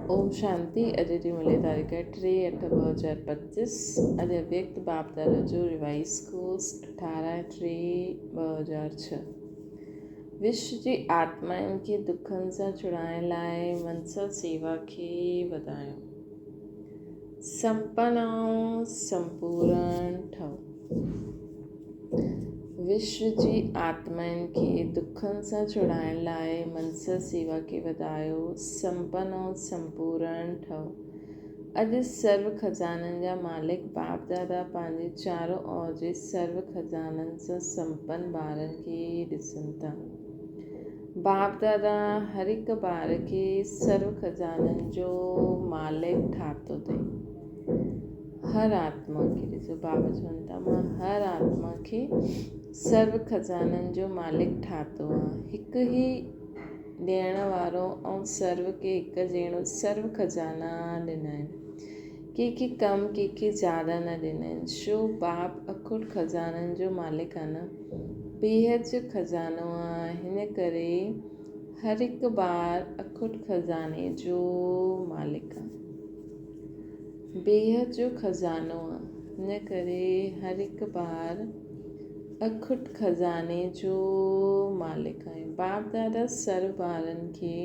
ओम शांति। अॼु जी मिले तारीख़ 3/8/2025। अॼु अव्यक्त बाप दादा जो रिवाइस कोर्स 18/3/2006। विश्व जी आत्माउनि खे दुखनि सां छुड़ाइण लाइ मनसा सेवा खे वधायो। संपन्न ऐं संपूर्ण ठहो। विश्व जी आत्माउनि खे दुखनि सां छुड़ाइण लाइ मनसा सेवा खे वधायो। संपन्न ऐं संपूर्ण ठहो। अॼु सर्व खज़ाननि जा मालिक बाप दादा पंहिंजे चारों ओर जे सर्व खज़ाननि सां संपन्न ॿारनि खे ॾिसनि था। बाप दादा हर हिकु ॿार खे सर्व खज़ाननि जो मालिक ठातो अथई। हर आत्मा खे ॾिसो, बाबा चवनि था मां हर आत्मा खे सर्व खज़ाननि जो मालिक ठातो आहे। हिकु ई ॾियण वारो ऐं सर्व खे हिकु जहिड़ो सर्व खज़ाना ॾिना आहिनि। कंहिंखे कम कंहिंखे ज़्यादा न ॾिना आहिनि। छो बाप अखुट खज़ाननि जो मालिक आहे न, बेहद जो खज़ानो आहे। हिन करे हर हिकु ॿार अखुट खज़ाने जो मालिक आहे। बेहद जो खज़ानो आहे। हिन करे हर हिकु ॿार अखुट खज़ाने जो मालिक आहे। बाप दादा सर्व ॿारनि खे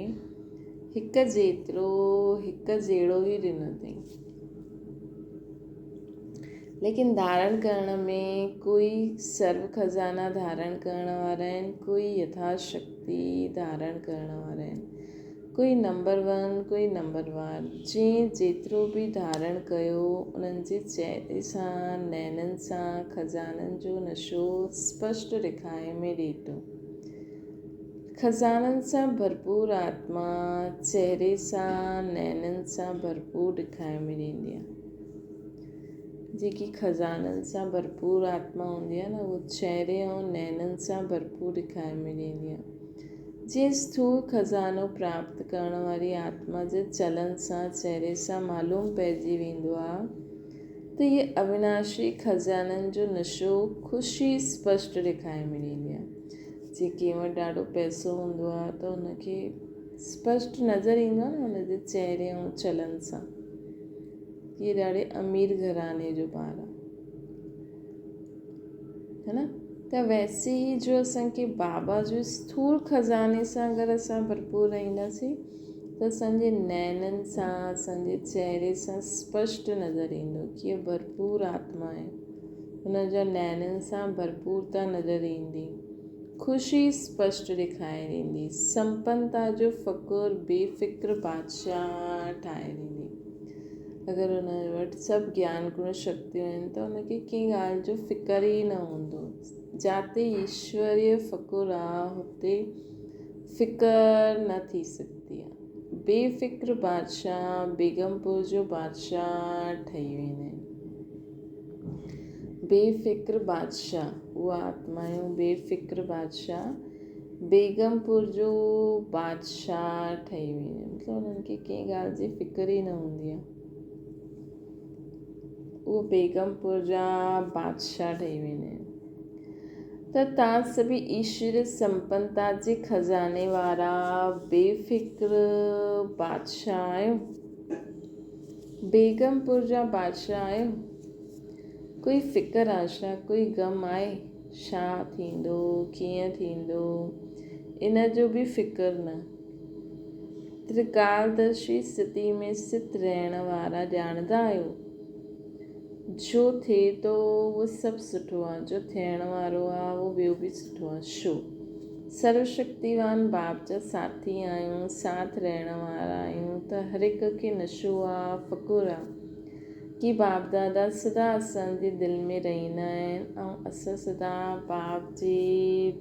हिकु जेतिरो हिकु जहिड़ो ई ॾिनो अथई, लेकिन धारण करण में कोई सर्व खज़ाना धारण करण वारा आहिनि, कोई यथाशक्ति धारण करण वारा आहिनि, कोई नंबर 1 कोई नंबर 1। जंहिं जेतिरो बि धारण कयो उन्हनि जे चहिरे सां नैननि सां खज़ाननि जो नशो स्पष्ट ॾेखारे में ॾिए थो। खज़ाननि सां भरपूर आत्मा चहिरे सां नैननि सां भरपूर ॾेखारे में ॾींदी आहे। जेकी खज़ाननि सां भरपूर आत्मा हूंदी आहे न, उहो चहिरे ऐं नैननि सां भरपूर ॾेखारे में ॾींदी आहे। जीअं स्थूल खज़ानो प्राप्त करण वारी आत्मा जे चलन सां चहिरे सां मालूम पइजी वेंदो आहे त इहे अविनाशी खज़ाननि जो नशो ख़ुशी स्पष्ट ॾेखारे में ॾींदी आहे। जे कंहिं वटि ॾाढो पैसो हूंदो आहे त हुनखे स्पष्ट नज़र ईंदो आहे न हुनजे चहिरे ऐं चलन सां, इहे ॾाढे अमीर घराने जो ॿार आहे, है न। त वैसे ई जो असांखे बाबा जो स्थूल खज़ाने सां अगरि असां भरपूर रहंदासीं त असांजे नैननि सां असांजे चहिरे सां स्पष्ट नज़र ईंदो कि इहा भरपूर आत्मा आहे। हुनजा नैननि सां भरपूरता नज़र ईंदी, ख़ुशी स्पष्ट ॾेखारे ॾींदी, संपन्नता जो फ़क़ुर बेफ़िक्र बादशाह ठाहे ॾींदी। अगरि हुन वटि सभु ज्ञान गुण शक्तियूं आहिनि त हुनखे कंहिं ॻाल्हि जो फ़िक्र ई न हूंदो। जिते ईश्वरीय फ़क़ुर आहे हुते फ़िकर न थी सघंदी आहे। बेफ़िक्र बादशाह बेगमपुर जो बादशाह ठही वेंदा आहिनि। बेफ़िक्र बादशाह, उहा आत्माऊं बेफ़िक्र बादशाह बेगमपुर जो बादशाह ठही वेंदा आहिनि। मतिलबु हुननि खे कंहिं ॻाल्हि जी फ़िकर ई न हूंदी आहे। उहो बेगमपुर जा बादशाह ठही वेंदा आहिनि। त तव्हां सभी ईश्वर संपन्नता जे खज़ाने वारा बेफ़िक्र बादशाह आहियो, बेगमपुर जा बादशाह आहियो। कोई फ़िकर आशा कोई गम आहे, छा थींदो कीअं थींदो इन जो बि फ़िकर न। त्रिकालदर्शी स्थिति में स्थित रहण वारा ॼाणंदा आहियो, जो थिए थो उहो सभु सुठो आहे, जो थियण वारो आहे उहो ॿियो बि सुठो आहे। छो सर्वशक्तिवान बाप जा साथी आहियूं, साथ रहण वारा आहियूं त हर हिक खे नशो आहे, फ़क़ुर आहे कि बाप दादा सदा असांजे दिलि में रहंदा आहिनि ऐं असां सदा बाप जे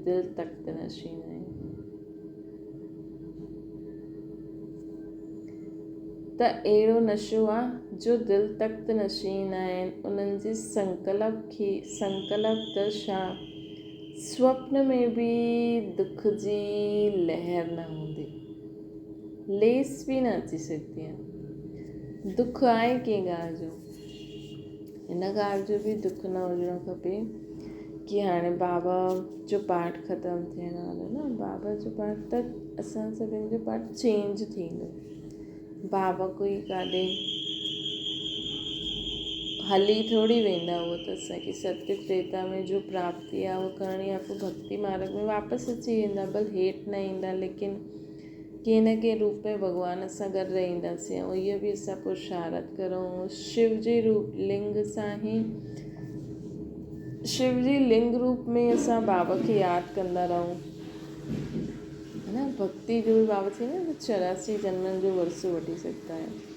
दिलि तख़्त नशींदा आहियूं। त अहिड़ो नशो आहे जो दिलि तख़्त नशीन आहिनि। उन्हनि जे संकल्प त छा स्वप्न में बि दुख जी लहर न हूंदी, लेस बि न अची सघंदी आहे। दुख आहे कंहिं ॻाल्हि जो, हिन ॻाल्हि जो बि दुख न हुजणु खपे कि हाणे बाबा जो पाठ ख़तमु थियण वारो न, बाबा जो पाठ त असां सभिनि जो पाठ चेंज थींदो। बाबा कोई काॾे हली थोड़ी वेंदा, उहो त असांखे सत्य त्रेता में जो प्राप्ति आहे उहो करणी आहे, पोइ भक्ति मार्ग में वापसि अची वेंदा, भले हेठि न ईंदा, लेकिन कंहिं न कंहिं रूप में भॻवान सां गॾु रहंदासीं। ऐं इहो बि असां पुरुषारथ करूं शिव जे रूप लिंग सां ई, शिव जी लिंग रूप में असां बाबा खे यादि कंदा रहूं, है न। भक्ति जो बि बाबा चई न 84 जन्मनि जो वरसो वठी सघंदा आहियूं।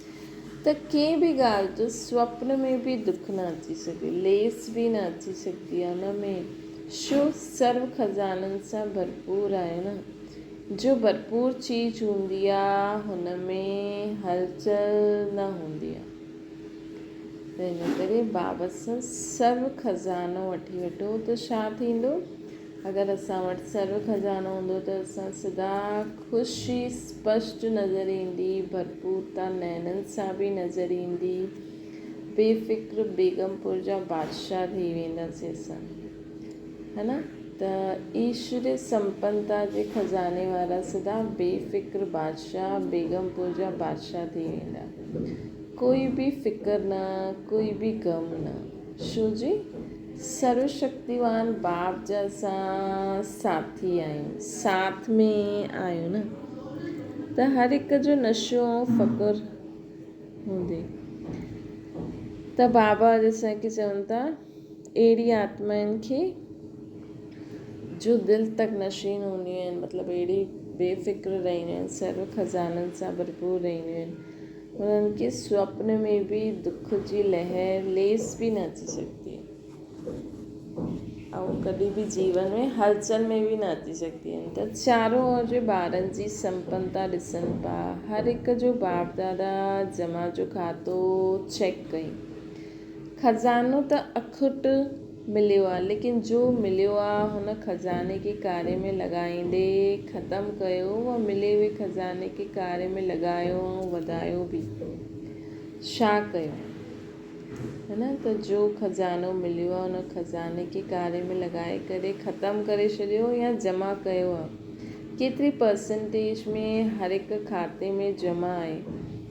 त कंहिं बि ॻाल्हि जो स्वप्न में बि दुख न अची सघे, लेस बि न अची सघंदी आहे हुन में, छो सर्व खज़ाननि सां भरपूर आहे न। जो भरपूर चीज़ हूंदी आहे हुन में हलचल न हूंदी आहे। त इन करे बाबा सां सर्व खज़ानो वठी वठो त छा थींदो? अगरि असां वटि सर्व खज़ानो हूंदो त असां सदा ख़ुशी स्पष्ट नज़र ईंदी, भरपूरता नैननि सां बि नज़र ईंदी, बेफ़िक्र बेगमपुर जा बादशाह थी वेंदासीं असां, है न। त ईश्वरीय संपन्नता जे खज़ाने वारा सदा बेफ़िक्र बादशाह बेगमपुर जा बादशाह थी वेंदा, कोई बि फ़िक्र न, कोई बि ग़म न, छो जी सर्वशक्तिवान बाप जा असां साथी आहियूं, साथ में आहियूं न। त हर हिक जो नशो ऐं फ़क़ुर हूंदे त बाबा असांखे चवनि था अहिड़ी आत्माउनि खे जो दिलि तक नशीन हूंदियूं आहिनि, मतिलबु अहिड़ी बेफ़िक्र रहंदियूं आहिनि, सर्व खज़ाननि सां भरपूर रहंदियूं आहिनि, उन्हनि खे स्वप्न में बि दुख जी लहर लेस बि न अची सघंदी, ऐं कॾहिं बि जीवन में हलचल में बि न अची सघंदी आहिनि। त चारों ओर जे ॿारनि जी संपन्नता ॾिसनि पिया, हर हिक जो बाप दादा जमा जो खातो चेक कई, खज़ानो त अखुट मिलियो आहे, लेकिन जो मिलियो आहे हुन खज़ाने के कार्य में लॻाईंदे ख़तमु कयो, उहा मिले हुए खज़ाने के कार्य में लॻायो ऐं वधायो बि। छा कयो, है न। त जो खज़ानो मिलियो आहे हुन खज़ाने के कार्य में लॻाए करे ख़तमु करे छॾियो या जमा कयो आहे, केतिरी परसेंटेज में हर हिकु खाते में जमा आहे,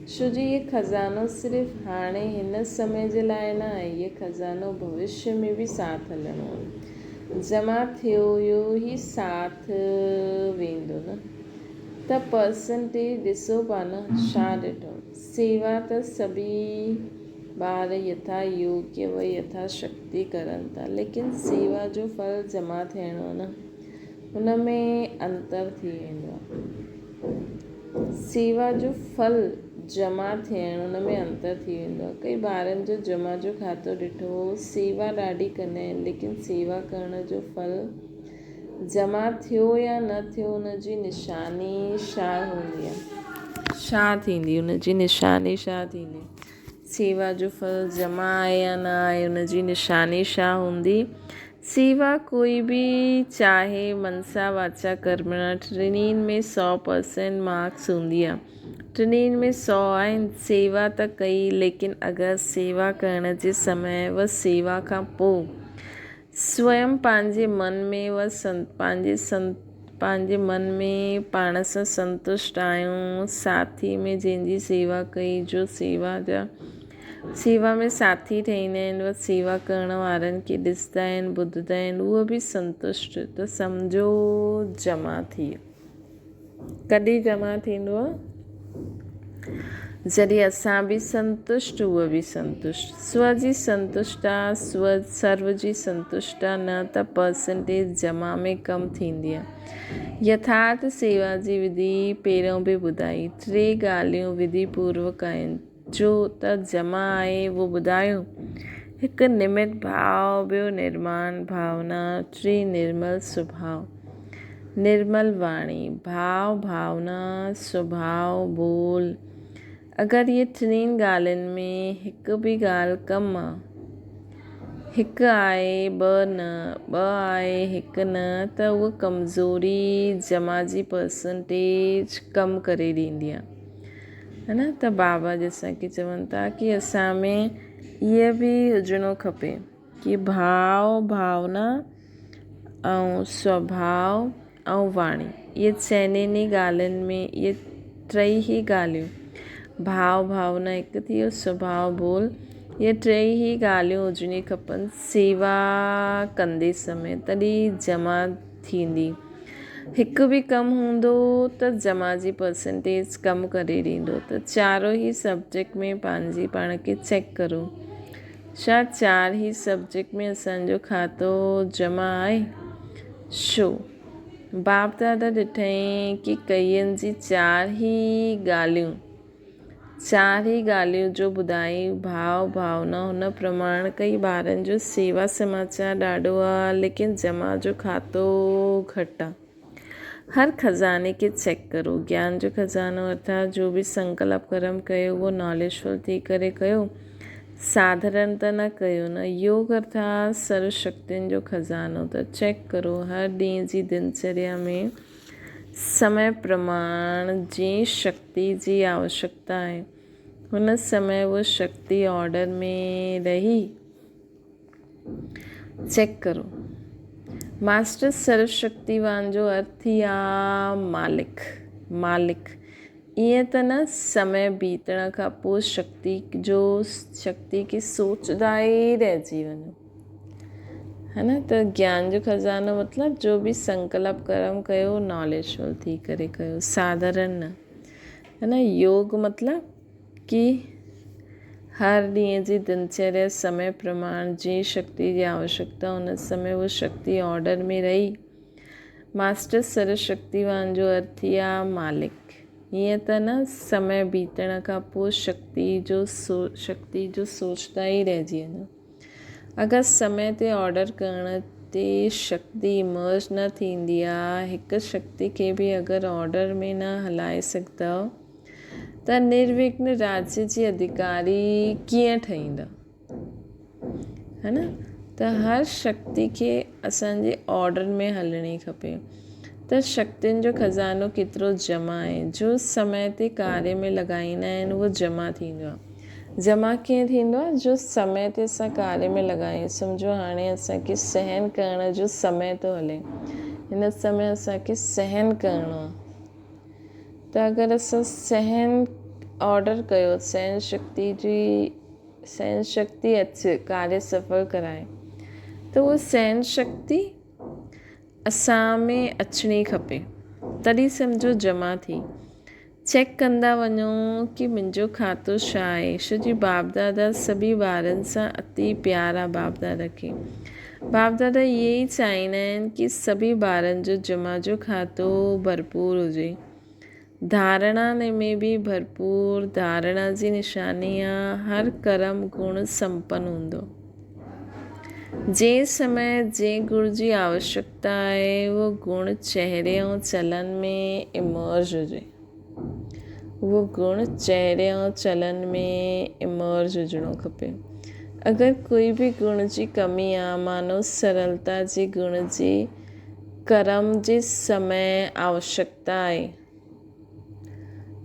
छो जी इहे खज़ानो सिर्फ़ु हाणे हिन समय जे लाइ न आहे, इहे खज़ानो भविष्य में बि साथ हलणो आहे, जमा थियो हुयो ई साथ वेंदो न। त परसेंटेज ॾिसो पिया न, छा ॾिठो, सेवा त सभी ॿार यथा योग्य व यथा शक्ति करनि था, लेकिन सेवा जो फल जमा थियणो न, हुन में अंतर थी वेंदो आहे। सेवा जो फल जमा थियणु हुन में अंतर थी वेंदो आहे। कई ॿारनि जो जमा जो खातो ॾिठो, सेवा ॾाढी कंदा आहिनि, लेकिन सेवा करण जो फल जमा थियो या न थियो हुनजी निशानी छा हूंदी आहे, छा थींदी हुनजी निशानी छा थींदी, सेवा जो फल जमा आहे या न आहे हुनजी निशानी छा हूंदी। सेवा कोई बि चाहे मनसा वाचा कर्मणा टिनिनि में 100% मार्क्स हूंदी आहे, टिनिनि में 100 आहिनि, सेवा त कई, लेकिन अगरि सेवा करण जे समय व सेवा खां पोइ स्वयं पंहिंजे मन में व पंहिंजे मन में पाण सां संतुष्ट आहियूं, साथी में जंहिंजी सेवा कई, जो सेवा में साथी ठहींदा आहिनि, व सेवा करण वारनि खे ॾिसंदा आहिनि, ॿुधंदा आहिनि, उहो बि संतुष्ट, त सम्झो जमा थी वियो। कॾहिं जमा थींदो आहे, जॾहिं असां बि संतुष्ट उहो बि संतुष्ट, स्व जी संतुष्टा सर्व जी संतुष्टा, न त परसेंटेज जमा में कम थींदी आहे। यथार्थ सेवा जी विधि पहिरियों बि ॿुधाई, 3 ॻाल्हियूं विधि पूर्वक आहिनि, जो त जमा आहे उहो ॿुधायो, हिकु निमित भाव, ॿियो निर्माण भावना, 3 निर्मल स्वभाव, निर्मल वाणी, भाव भावना स्वभाव बोल। अगरि इहे 3 ॻाल्हियुनि में हिकु बि ॻाल्हि कमु आहे, हिकु आहे 2 न, 2 आहे 1 न, त उहा कमज़ोरी जमा जी परसेंटेज कम करे ॾींदी आहे, है न। त बाबा जी असांखे चवनि था कि असां में इहे बि हुजिणो खपे कि भाव भावना ऐं स्वभाव ऐं वाणी, इहे 4 ॻाल्हियुनि में, इहे 3 ई ॻाल्हियूं भाव भावना हिकु थी वियो, स्वभाव बोल, इहे टई ई ॻाल्हियूं हुजणी खपनि सेवा कंदे समय, तॾहिं जमा थींदी। हिकु बि कमु हूंदो त जमा जी परसेंटेज कमु करे ॾींदो। त चारो ई सब्जेक्ट में पंहिंजी पाण खे चेक करो, छा चार ई सब्जेक्ट में असांजो खातो जमा आहे? छो? बाप दादा ॾिठईं कि कईअनि जी चार ई ॻाल्हियूं जो ॿुधाई भाव भावना हुन प्रमाण कई ॿारनि जो सेवा समाचार ॾाढो आहे, लेकिन जमा जो खातो घटि आहे। हर खज़ाने खे चेक करो। ज्ञान जो खज़ानो अर्थात जो बि संकल्प कर्म कयो उहो नॉलेजफुल थी करे कयो, साधारण त न कयो न। योग अर्थात सर्वशक्तियुनि जो खज़ानो, त चेक करो हर ॾींहं जी दिनचर्या में समय प्रमाण जी शक्ति जी आवश्यकता आहे, हुन समय वो शक्ति ऑर्डर में रही। चेक करो। मास्टर सर्वशक्तिवान जो अर्थ ई आहे मालिक। ईअं त न समय बीतण खां पोइ शक्ति की सोचदा ई रहिजी वञो, है न। त ज्ञान जो खज़ानो मतिलबु जो बि संकल्प कर्म कयो नॉलेजफुल थी करे कयो, साधारण न, है न। योग मतिलबु कि हर ॾींहं जी दिनचर्या समय प्रमाण जी शक्ति जी आवश्यकता, हुन समय वो शक्ति ऑर्डर में रही। मास्टर सर्वशक्तिवान जो अर्थ ई आहे मालिक। हीअं त न समय बीतण खां पोइ शक्ति जो सोचदा ई रहिजी वञो। अगरि समय ते ऑर्डर करण ते शक्ति इमर्ज न थींदी आहे, हिकु शक्ति खे बि अगरि ऑर्डर में न हलाए सघंदव त निर्विघ्न राज्य जी अधिकारी कीअं ठहींदा, है न। त हर शक्ति खे असांजे ऑर्डर में हलणी खपे। त शक्तियुनि जो खज़ानो केतिरो जमा आहे, जो समय ते कार्य में लॻाईंदा आहिनि उहो जमा थींदो आहे। जमा कीअं थींदो आहे? जो समय ते असां कार्य में लॻायूं। सम्झो हाणे असांखे सहन करण जो समय थो हले, हिन समय असांखे सहन करिणो आहे, त अगरि असां सहन ऑर्डर कयो, सहन शक्ति अचे कार्य सफल कराए, त उहा सहन शक्ति असां में अचणी खपे, तॾहिं सम्झो जमा थी। चेक कंदा वञो कि मुंहिंजो खातो छा आहे। छोजी बाप दादा सभी ॿारनि सां अति प्यारा बाप दादा खे। बाप दादा इहे ई चाहींदा आहिनि कि सभी ॿारनि जो जमा जो खातो भरपूर हुजे। धारणा में बि भरपूर, धारणा जी निशानी आहे हर कर्म गुण संपन्न हूंदो। जे समय जे गुण जी आवश्यकता आहे उहो गुण चहिरे ऐं चलन में इमर्ज हुजे, उहो गुण चहिरे ऐं चलन में इमर्ज हुजणो खपे। अगरि कोई बि गुण जी कमी आहे, मानो सरलता जे गुण जी कर्म जे समय आवश्यकता आहे,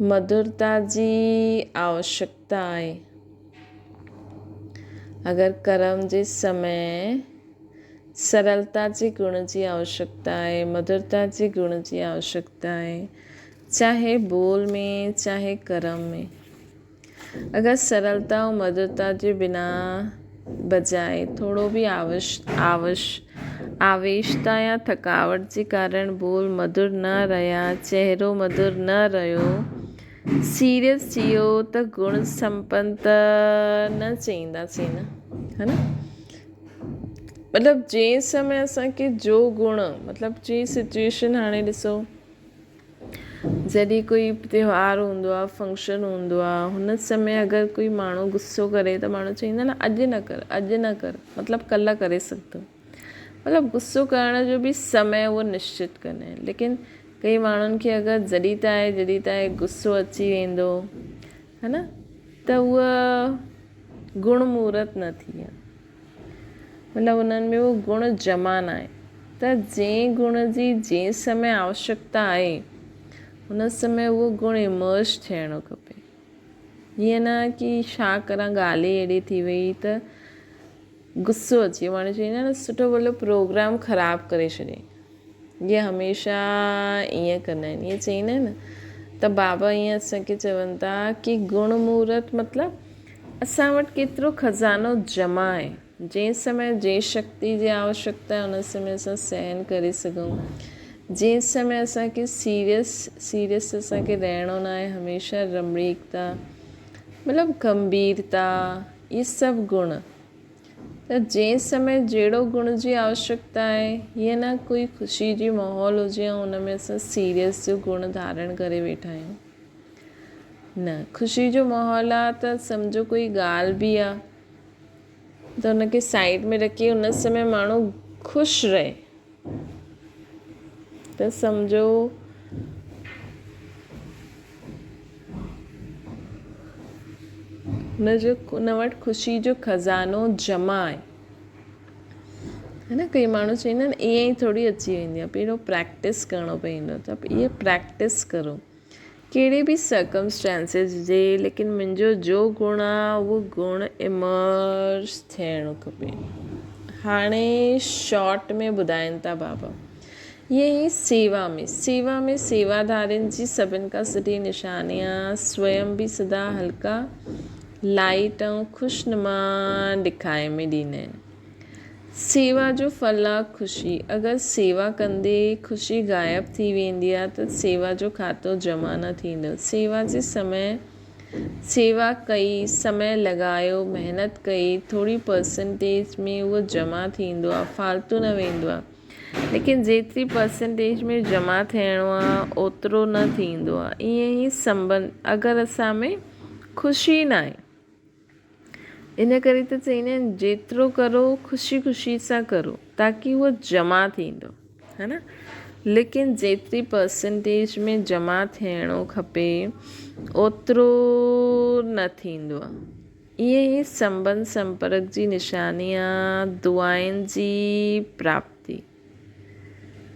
मधुरता जी आवश्यकता आहे। अगरि कर्म जे समय सरलता जे गुण जी आवश्यकता आहे, मधुरता जे गुण जी आवश्यकता आहे, चाहे बोल में चाहे कर्म में। अगरि सरलता ऐं मधुरता जे बिना बजाए थोरो बि आवेशता या थकावट जे कारण बोल मधुर न रहिया, चहिरो मधुर न रहियो, सीरियस थी वियो, त गुण संपन्न त न चईंदासीं न, है न। मतिलबु जंहिं समय असांखे जो गुण, मतिलबु जी सिचुएशन हाणे ॾिसो, जॾहिं कोई त्योहार हूंदो आहे, फंक्शन हूंदो आहे, हुन समय अगरि कोई माण्हू गुस्सो करे त माण्हू चईंदा न अॼु न कर, मतिलबु कल्ह करे सघंदो। मतिलबु गुस्सो करण जो बि समय उहो निश्चित कंदा आहिनि, लेकिन कई माण्हुनि खे अगरि जॾहिं त आहे गुस्सो अची वेंदो, है न, त उहा गुण मुहूर्त न थी आहे, मतिलबु उन्हनि में उहो गुण जमा न आहे। त जंहिं गुण जी जंहिं समय आवश्यकता आहे हुन समय उहो गुण इमर्ज थियणो खपे। हीअं न कि छा करा ॻाल्हि अहिड़ी थी वई त गुस्सो अची वियो, माण्हू चवंदा न सुठो भलो प्रोग्राम ख़राबु करे छॾियईं। इहे हमेशह ईअं कंदा आहिनि, ईअं चईंदा आहिनि न। त बाबा ईअं असांखे चवनि था कि गुण मुहूर्त मतिलबु असां वटि केतिरो खज़ानो जमा आहे, जंहिं समय जंहिं शक्ति जी आवश्यकता आहे उन समय असां सहन करे सघूं, जंहिं समय असांखे सीरियस असांखे रहणो न आहे, हमेशह रमणीकता मतिलबु गंभीरता, इहे सभु गुण। त जंहिं समय जहिड़ो गुण जी आवश्यकता आहे, हीअं न कोई ख़ुशी जी माहौल हुजे ऐं हुन में असां सीरियस जो गुण धारण करे वेठा आहियूं। न, ख़ुशी जो माहौल आहे त सम्झो कोई ॻाल्हि बि आहे त हुनखे साइड में रखी उन समय माण्हू ख़ुशि रहे, त सम्झो हुन वटि ख़ुशी जो खज़ानो जमा आहे, है न। कई माण्हू चवंदा आहिनि ईअं ई थोरी अची वेंदी आहे, पहिरियों प्रैक्टिस करिणो पवंदो, त इहे प्रैक्टिस करो कहिड़े बि सर्कमस्टेंसिस हुजे, लेकिन मुंहिंजो जो गुण आहे उहो गुण इमर्ज थियणो खपे। हाणे शॉर्ट में ॿुधाइनि था बाबा, ईअं ई सेवा में सेवादारनि जी सभिनि खां सुठी निशानी आहे स्वयं बि सदा हल्का लाइट ऐं ख़ुशनुमा ॾेखारे में ॾींदा आहिनि। सेवा जो फल आहे ख़ुशी। अगरि सेवा कंदे ख़ुशी ग़ाइब थी वेंदी आहे त सेवा जो खातो जमा न थींदो। सेवा जे समय सेवा कई, समय लॻायो, महिनत कई, थोरी परसेंटेज में उहो जमा थींदो आहे, फालतू न वेंदो आहे। लेकिन जेतिरी परसेंटेज में जमा थियणो आहे ओतिरो न थींदो आहे। ईअं ई संबंध, अगरि असां में ख़ुशी न आहे, इन करे त चवंदा आहिनि जेतिरो करो ख़ुशी सां करो ताकी उहो जमा थींदो, है न। लेकिन जेतिरी परसेंटेज में जमा थियणो खपे ओतिरो न थींदो आहे। ईअं ई संबंध संपर्क जी निशानी आहे दुआनि जी प्राप्ति।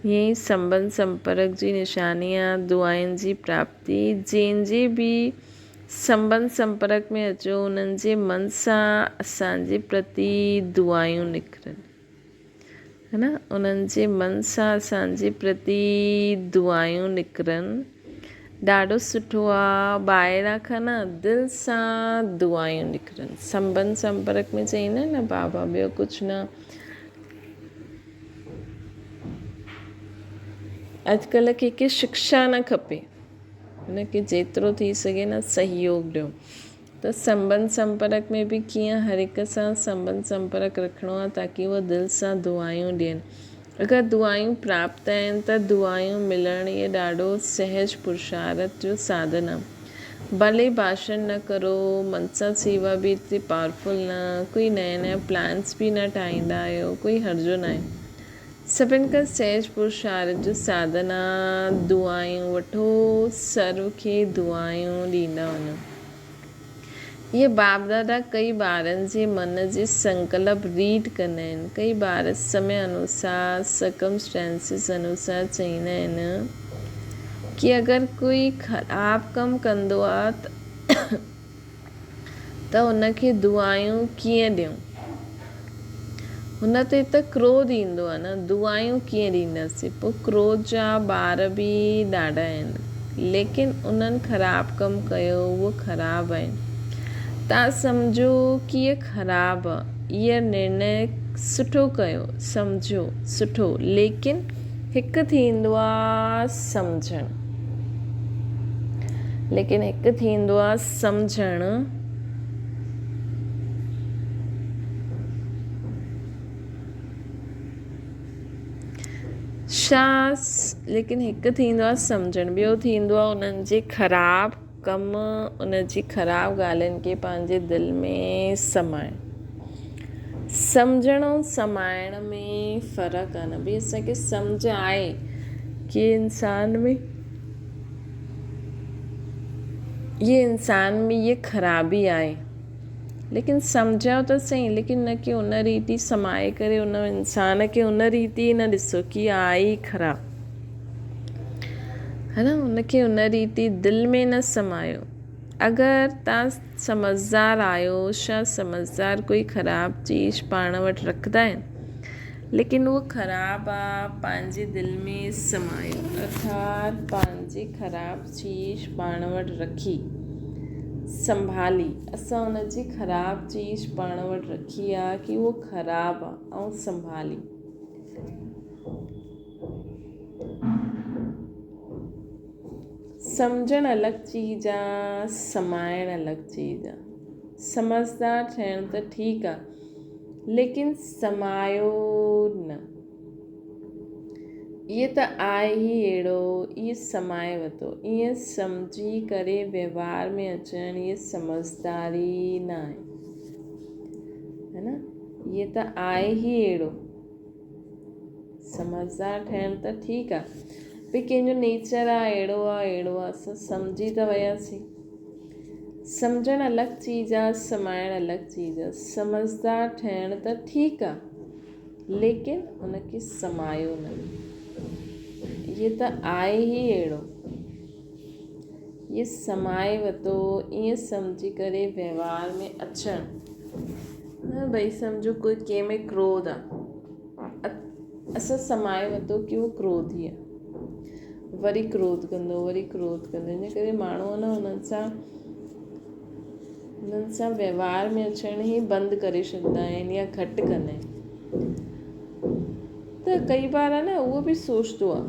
ईअं ई संबंध संपर्क जी निशानी आहे दुआनि जी प्राप्ति। जंहिंजे बि संबंध संपर्क में अचो उन्हनि जे मन सां असांजे प्रति दुआयूं निकिरनि, है न। उन्हनि जे मन सां असांजे प्रति दुआयूं निकिरनि, ॾाढो सुठो आहे। ॿाहिरां खां न दिलि सां दुआयूं निकिरनि। संबंध संपर्क में चईंदा आहिनि न बाबा, ॿियो कुझु न। अॼुकल्ह कंहिंखे शिक्षा न खपे, हुनखे जेतिरो थी सघे न सहयोग ॾियो। त संबंध संपर्क में बि कीअं हर हिक सां संबंध संपर्क रखिणो आहे ताकी उहो दिलि सां दुआयूं ॾियनि। अगरि दुआयूं प्राप्त आहिनि त दुआयूं मिलण इहे ॾाढो सहज पुरुषार्थ जो साधन आहे। भले भाषण न करो, मन सां सेवा बि एतिरी पावरफुल न, कोई नया प्लान्स बि न ठाहींदा आहियो, कोई हर्जो न आहे। सभिनि खां सहज पुरुषार्थ जो साधन आहे दुआयूं वठो, सर्व खे दुआयूं ॾींदा वञो। इहे बाप दादा कई ॿारनि जे मन जे संकल्प रीड कंदा आहिनि। कई ॿार समय अनुसार सर्कमस्टेंसिस अनुसार चवंदा आहिनि कि अगरि कोई ख़राबु कमु कंदो आहे त हुनखे दुआयूं कीअं ॾियूं। हुन ते त क्रोध ईंदो आहे न, दुआयूं कीअं ॾींदासीं। पोइ क्रोध जा ॿार बि ॾाढा आहिनि, लेकिन उन्हनि ख़राबु कमु कयो, उहो ख़राबु आहिनि। तव्हां सम्झो कि इहा ख़राबु आहे, इहा निर्णय सुठो कयो, सम्झो सुठो, लेकिन हिकु थींदो आहे सम्झणु, लेकिन हिकु थींदो आहे सम्झणु। लेकिन हिकु थींदो आहे सम्झणु, ॿियो थींदो आहे उन्हनि जे ख़राबु कमु, उन जी ख़राबु ॻाल्हियुनि खे पंहिंजे दिलि में समाइणु। सम्झण ऐं समाइण में फ़र्क़ु आहे न। भई असांखे सम्झ आहे कि इंसान में ये ख़राबी आहे, लेकिन सम्झो त सही, लेकिन न कि उन रीति समाए करे उन इंसान खे उन रीति न ॾिसो कि आहे ई ख़राबु, है न। उनखे उन रीति दिलि में न समायो। अगरि तव्हां समझदार आहियो, छा समझदार कोई ख़राबु चीज़ पाण वटि रखंदा आहिनि, लेकिन उहो ख़राबु आहे पंहिंजे दिलि में समायो, अर्थात पंहिंजी ख़राबु चीज पाण वटि रखी संभाली। असां हुनजी ख़राबु चीज पाण वटि रखी आहे कि उहो ख़राबु आहे ऐं संभाली। सम्झणु अलॻि चीज़ आहे, समाइणु अलॻि चीज़ आहे। समझदार थियणु त ठीकु आहे, लेकिन समायो न। इहे त आहे ई अहिड़ो, इहे समाए वरितो, ईअं सम्झी करे व्यवहार में अचणु इहे समझदारी न आहे, है न। इहे त आहे ई अहिड़ो, समझदार थियणु त ठीकु आहे, भई कंहिंजो नेचर आहे अहिड़ो आहे असां सम्झी त वियासीं। सम्झणु अलॻि चीज़ आहे, समाइणु अलॻि चीज़ आहे। समझदार थियणु त ठीकु आहे, लेकिन हुनखे समायो न। इहे त आहे ई अहिड़ो, इहे समाए वरितो, ईअं सम्झी करे व्यवहार में अचणु न। भई सम्झो कोई कंहिं में क्रोध आहे, असां समाए वरितो कि उहो क्रोधी आहे, वरी क्रोध कंदो, वरी क्रोध कंदो। इन करे माण्हू न हुननि सां व्यवहार में अचण ई बंदि करे छॾींदा आहिनि या घटि कंदा आहिनि। त कई बार आहे न उहो बि सोचंदो आहे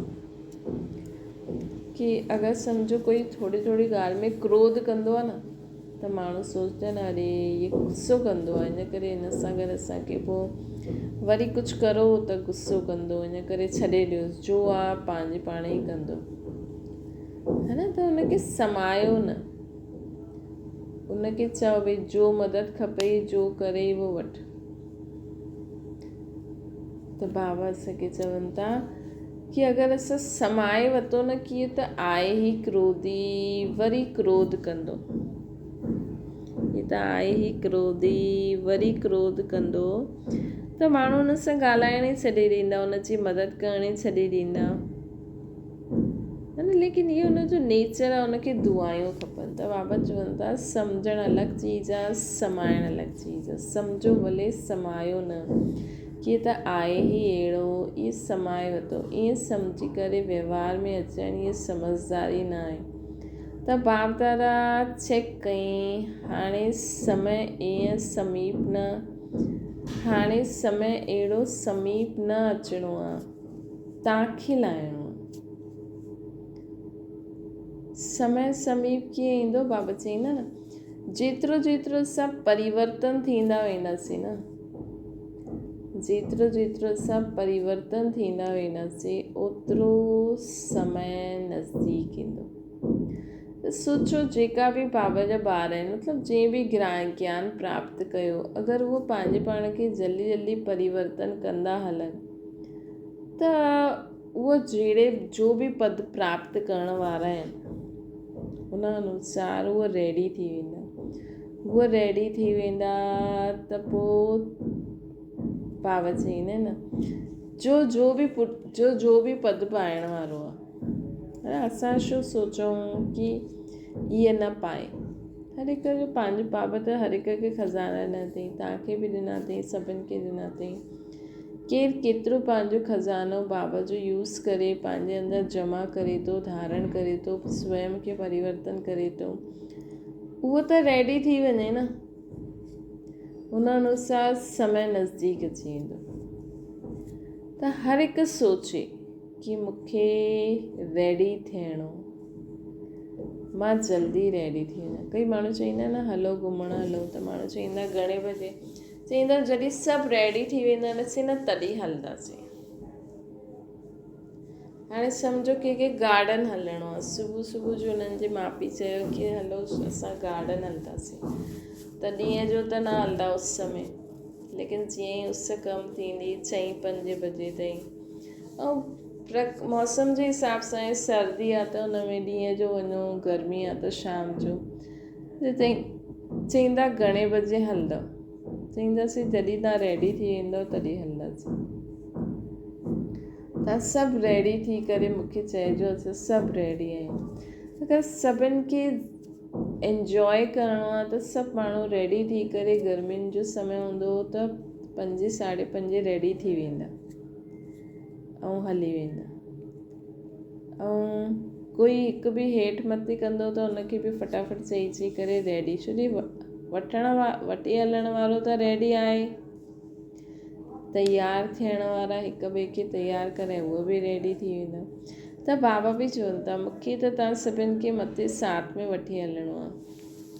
कि अगरि सम्झो कोई थोरी ॻाल्हि में क्रोध कंदो आहे न, त माण्हू सोचंदा आहिनि अरे ये गुस्सो कंदो आहे, इन करे हिन सां गॾु असांखे पोइ वरी कुझु करो त गुस्सो कंदो, इन करे छॾे ॾियोसि, जो आहे पंहिंजे पाण ई कंदो, है न। त हुनखे समायो न, उनखे चओ भई जो मदद खपे, जो करे वो वठि। त बाबा असांखे चवनि था कि अगरि असां समाए वरितो न कि त आहे ई क्रोधी, वरी क्रोध कंदो, ये त आहे ई क्रोधी, वरी क्रोध कंदो, त माण्हू हुन सां ॻाल्हाइण ई छॾे ॾींदा, हुनजी मदद करण ई छॾे ॾींदा, है न। लेकिन इहो हुनजो नेचर आहे, हुनखे दुआयूं खपनि। त बाबा चवनि था सम्झणु अलॻि चीज़ आहे, समाइणु अलॻि चीज़ आहे। सम्झो भले, समायो न, कि त आहे ई अहिड़ो, इहे समाए वरितो, ईअं सम्झी करे व्यवहार में अचणु इहे समझदारी न आहे। त बाप दादा चेक कई, हाणे समय ईअं समीप न, हाणे समय अहिड़ो समीप न अचिणो आहे, तव्हांखे लाहिणो आहे। समय समीप कीअं ईंदो, बाबा चईंदा न, जेतिरो जेतिरो असां परिवर्तन थींदा वेंदासीं न, जेतिरो जेतिरो असां परिवर्तन थींदा वेंदासीं, ओतिरो समय नज़दीक ईंदो। त सोचो जेका बि बाबा जा ॿार आहिनि, मतिलबु जंहिं बि ज्ञान प्राप्त कयो, अगरि उहो पंहिंजे पाण खे जल्दी जल्दी परिवर्तन कंदा हलनि, त उहो जो बि पद प्राप्त करण वारा आहिनि, उन अनुसार उहो रेडी थी वेंदा। त पोइ बाबा चईंदा आहिनि न, जो बि पद पाइण वारो आहे, असां छो सोचूं कि इहे न पाए। हर हिक जो पंहिंजो, बाबा त हर हिक खे खज़ाना ॾिना अथई, तव्हांखे बि ॾिना अथई, सभिनि खे ॾिना अथई। केरु केतिरो पंहिंजो खज़ानो बाबा जो यूज़ करे पंहिंजे अंदरि जमा करे थो, धारण करे थो, स्वयं खे परिवर्तन करे थो, उहो त रेडी थी वञे न, उन अनुसार समय नज़दीक अची वेंदो। त हर हिकु सोचे कि मूंखे रेडी थियणो, मां जल्दी रेडी थी वञा। कई माण्हू चईंदा न हलो घुमणु हलो, त माण्हू चईंदा घणे बजे, चईंदा जॾहिं सभु रेडी थी वेंदा न तॾहिं हलंदासीं। हाणे सम्झो कंहिंखे गार्डन हलणो आहे, सुबुह जो हुननि जे माउ पीउ चयो कि हलो असां गार्डन हलंदासीं, त ॾींहं जो त न हलंदा उस में, लेकिन जीअं ई उस कमु थींदी 4-5 बजे ताईं, ऐं मौसम जे हिसाब सां सर्दी आहे त हुन में ॾींहं जो वञो, गर्मी आहे त शाम जो, चईंदा घणे बजे हलंदव, चईंदासीं जॾहिं तव्हां रेडी थी वेंदव तॾहिं हलंदासीं। तव्हां सभु रेडी थी करे मूंखे चइजो, असां सभु रेडी आहियूं। अगरि सभिनि खे इंजॉय करिणो आहे त सभु माण्हू रेडी थी करे, गर्मियुनि जो समय हूंदो त 5 साढे 5 रेडी थी वेंदा ऐं हली वेंदा। ऐं कोई हिकु बि हेठि मथे कंदो त उनखे बि फटाफट चई करे रेडी, छो जी वठी हलण वारो त रेडी आहे, तयारु थियण वारा हिक ॿिए खे तयारु करे उहो बि रेडी थी वेंदा। त बाबा बि चवनि था मूंखे त तव्हां सभिनि खे मथे साथ में वठी हलणो आहे।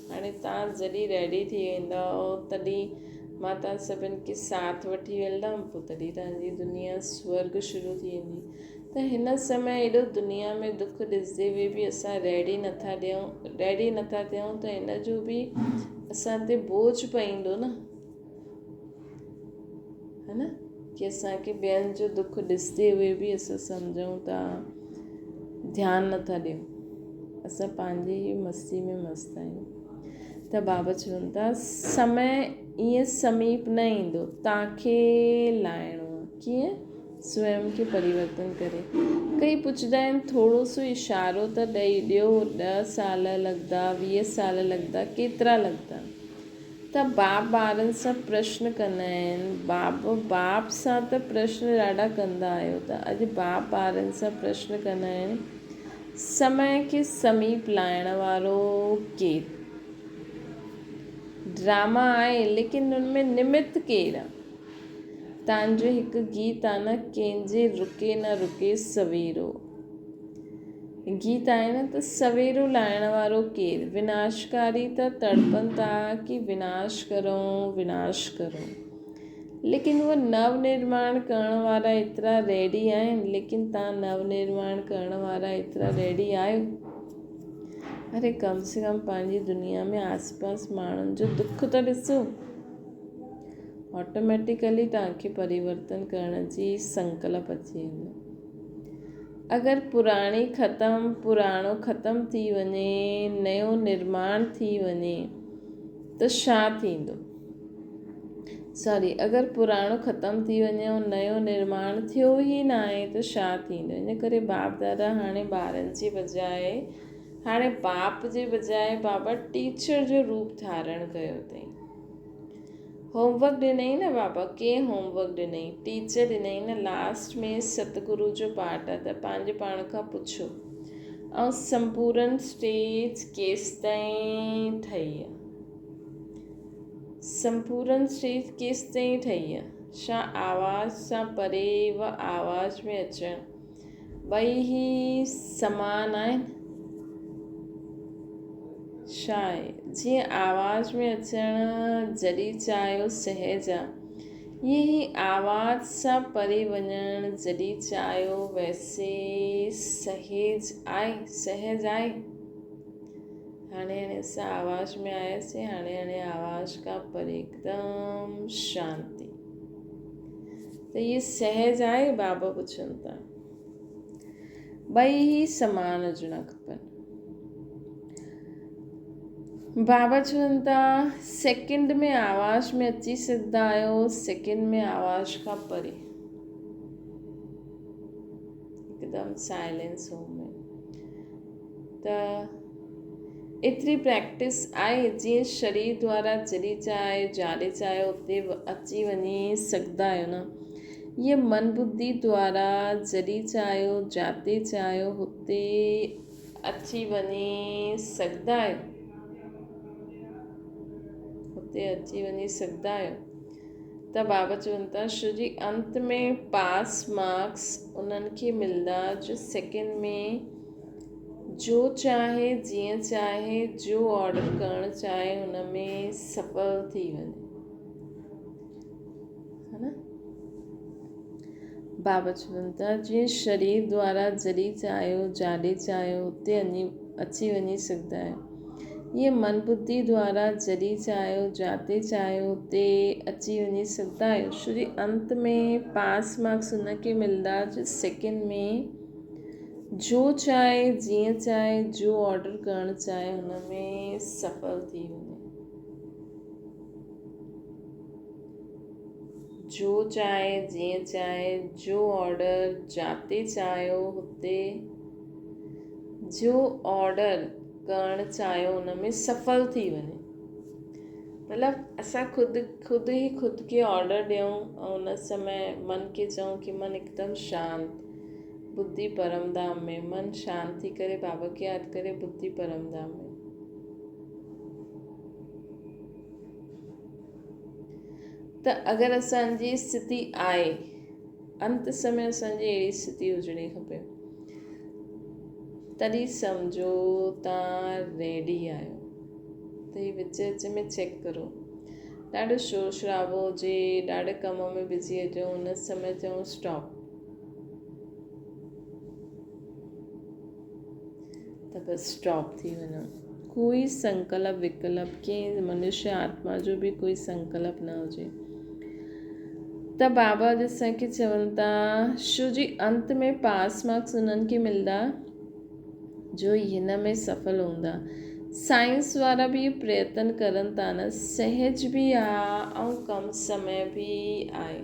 हाणे तव्हां जॾहिं रेडी थी वेंदव तॾहिं मां तव्हां सभिनि खे साथ वठी हलंदमि, पोइ तॾहिं तव्हांजी दुनिया स्वर्ग शुरू थी वेंदी। त हिन समय एॾो दुनिया में दुख ॾिसंदे हुए बि असां रेडी नथा थियूं त हिन जो बि असां ते बोझ पईंदो न, है न, कि असांखे ॿियनि जो दुख ॾिसंदे हुए बि असां सम्झूं था, ध्यानु नथा ॾियूं, असां पंहिंजी ई मस्ती में मस्तु आहियूं। त बाबा चवनि था समय ईअं समीप न ईंदो, तव्हांखे लाहिणो आहे। कीअं? स्वयं खे परिवर्तन करे। कई पुछंदा आहिनि थोरो सो इशारो त ॾेई ॾियो, 10 साल लॻंदा, 20 साल लॻंदा, केतिरा लॻंदा? त बाप ॿारनि सां प्रश्न कंदा आहिनि, बाप सां त प्रश्न ॾाढा कंदा आहियो, त अॼु बाप ॿारनि सां प्रश्न कंदा आहिनि, समय खे समीप लाइण वारो केरु? ड्रामा आहे लेकिन उनमें निमित केरु आहे? तव्हांजो हिकु गीत आहे न, कंहिंजे रुके न रुके सवेरो, गीत आहे न, त सवेरो लाइण वारो केरु? विनाशकारी त तड़पनि था कि विनाश करो, लेकिन उहो नवनिर्माण करण वारा एतिरा रेडी आहिनि, लेकिन तव्हां नवनिर्माण करण वारा एतिरा रेडी आहियो? अरे कम से कम पंहिंजी दुनिया में आसपास माण्हुनि जो दुख त ॾिसो, ऑटोमेटिकली तव्हांखे परिवर्तन करण जी संकल्प अची वेंदो। अगरि पुराणो ख़तमु थी वञे, नयो निर्माण थी वञे त छा थींदो? अगरि पुराणो ख़तमु थी वञे ऐं नयो निर्माण थियो ई न आहे त छा थींदो? इन करे बाप दादा हाणे ॿारनि जे बजाए, हाणे बाप जे बजाए बाबा टीचर जो रूप धारण कयो अथई। होमवर्क ॾिनई न बाबा, कंहिं होमवर्क ॾिनई? टीचर ॾिनई न। लास्ट में सतगुरु जो पाठ आहे, त पंहिंजे पाण खां पुछो, ऐं संपूर्ण स्टेज केसिताईं ठही आहे? संपूर्ण स्टेज केसिताईं ठही आहे? छा आवाज़ सां परे व आवाज़ में अचणु ॿई ही समान आहिनि? छा आहे? जीअं आवाज़ में अचणु जॾहिं चाहियो सहज आहे, ईअं ई आवाज़ सां परे वञणु जॾहिं चाहियो वैसे सहज आहे। हाणे असां आवाज़ में आयासीं, हाणे आवाज़ खां परे हिकदमि शांती, त इहे सहज आहे? बाबा पुछनि था। ॿई ही समान हुजणा खपनि। बाबा चवनि था सेकेंड में आवाज़ में अची सघंदा आहियो, सेकेंड में आवाज़ खां परे, हिकदमि साइलेंस में। त एतिरी प्रैक्टिस आहे, जीअं शरीर द्वारा जॾहिं चाहे जाॾे चाहे उते अची वञी सघंदा आहियो न, ईअं मन बुद्धि द्वारा जॾहिं चाहियो जाते चाहियो हुते अची वञी सघंदा आहियो, त बाबा चवनि था छो जी अंत में पास मार्क्स उन्हनि खे मिलंदा जो सेकेंड में जो चाहे जीअं चाहे जो ऑर्डर करणु चाहे हुन में सफल थी वञे, है न। बाबा चवनि था जीअं शरीर द्वारा जॾहिं चाहियो जाॾे चाहियो हुते अची वञी सघंदा आहियो, ईअं मन बुद्धि द्वारा जॾहिं चाहियो जाते चाहियो हुते अची वञी सघंदा आहियो। छो जी अंत में पास मार्क्स हुनखे मिलंदा जो सेकेंड में जो चाहे जीअं चाहे जो ऑर्डर करणु चाहे हुन में सफल थी वञे। जो चाहे जीअं चाहे जो ऑर्डर जाते चाहियो हुते जो ऑर्डर करणु चाहियो हुन में सफल थी वञे। मतिलबु असां ख़ुदि ई ख़ुदि खे ऑर्डर ॾियूं ऐं उन समय मन खे चऊं कि मन हिकदमि शांति, बुद्धि परमधाम में, मन शांति थी करे बाबा खे यादि करे बुद्धि परमधाम में। त अगरि असांजी स्थिति आहे, अंत समय असांजी अहिड़ी स्थिति हुजणी खपे, तॾहिं सम्झो तव्हां रेडी आहियो। त ही विच में चेक करो, ॾाढो शोर शराबो हुजे, ॾाढे कम में बिज़ी हुजो, हुन समय चऊं स्टॉप, त बसि स्टॉप थी वञो। कोई संकल्प विकल्प कंहिं मनुष्य आत्मा जो बि कोई संकल्प न हुजे। त बाबा असांखे चवनि था, शो जी अंत में पास मार्क्स उन्हनि खे मिलंदा जो हिन में सफल हूंदा। साइंस वारा बि प्रयत्न करनि था न, सहज बि आहे ऐं कम समय बि आहे।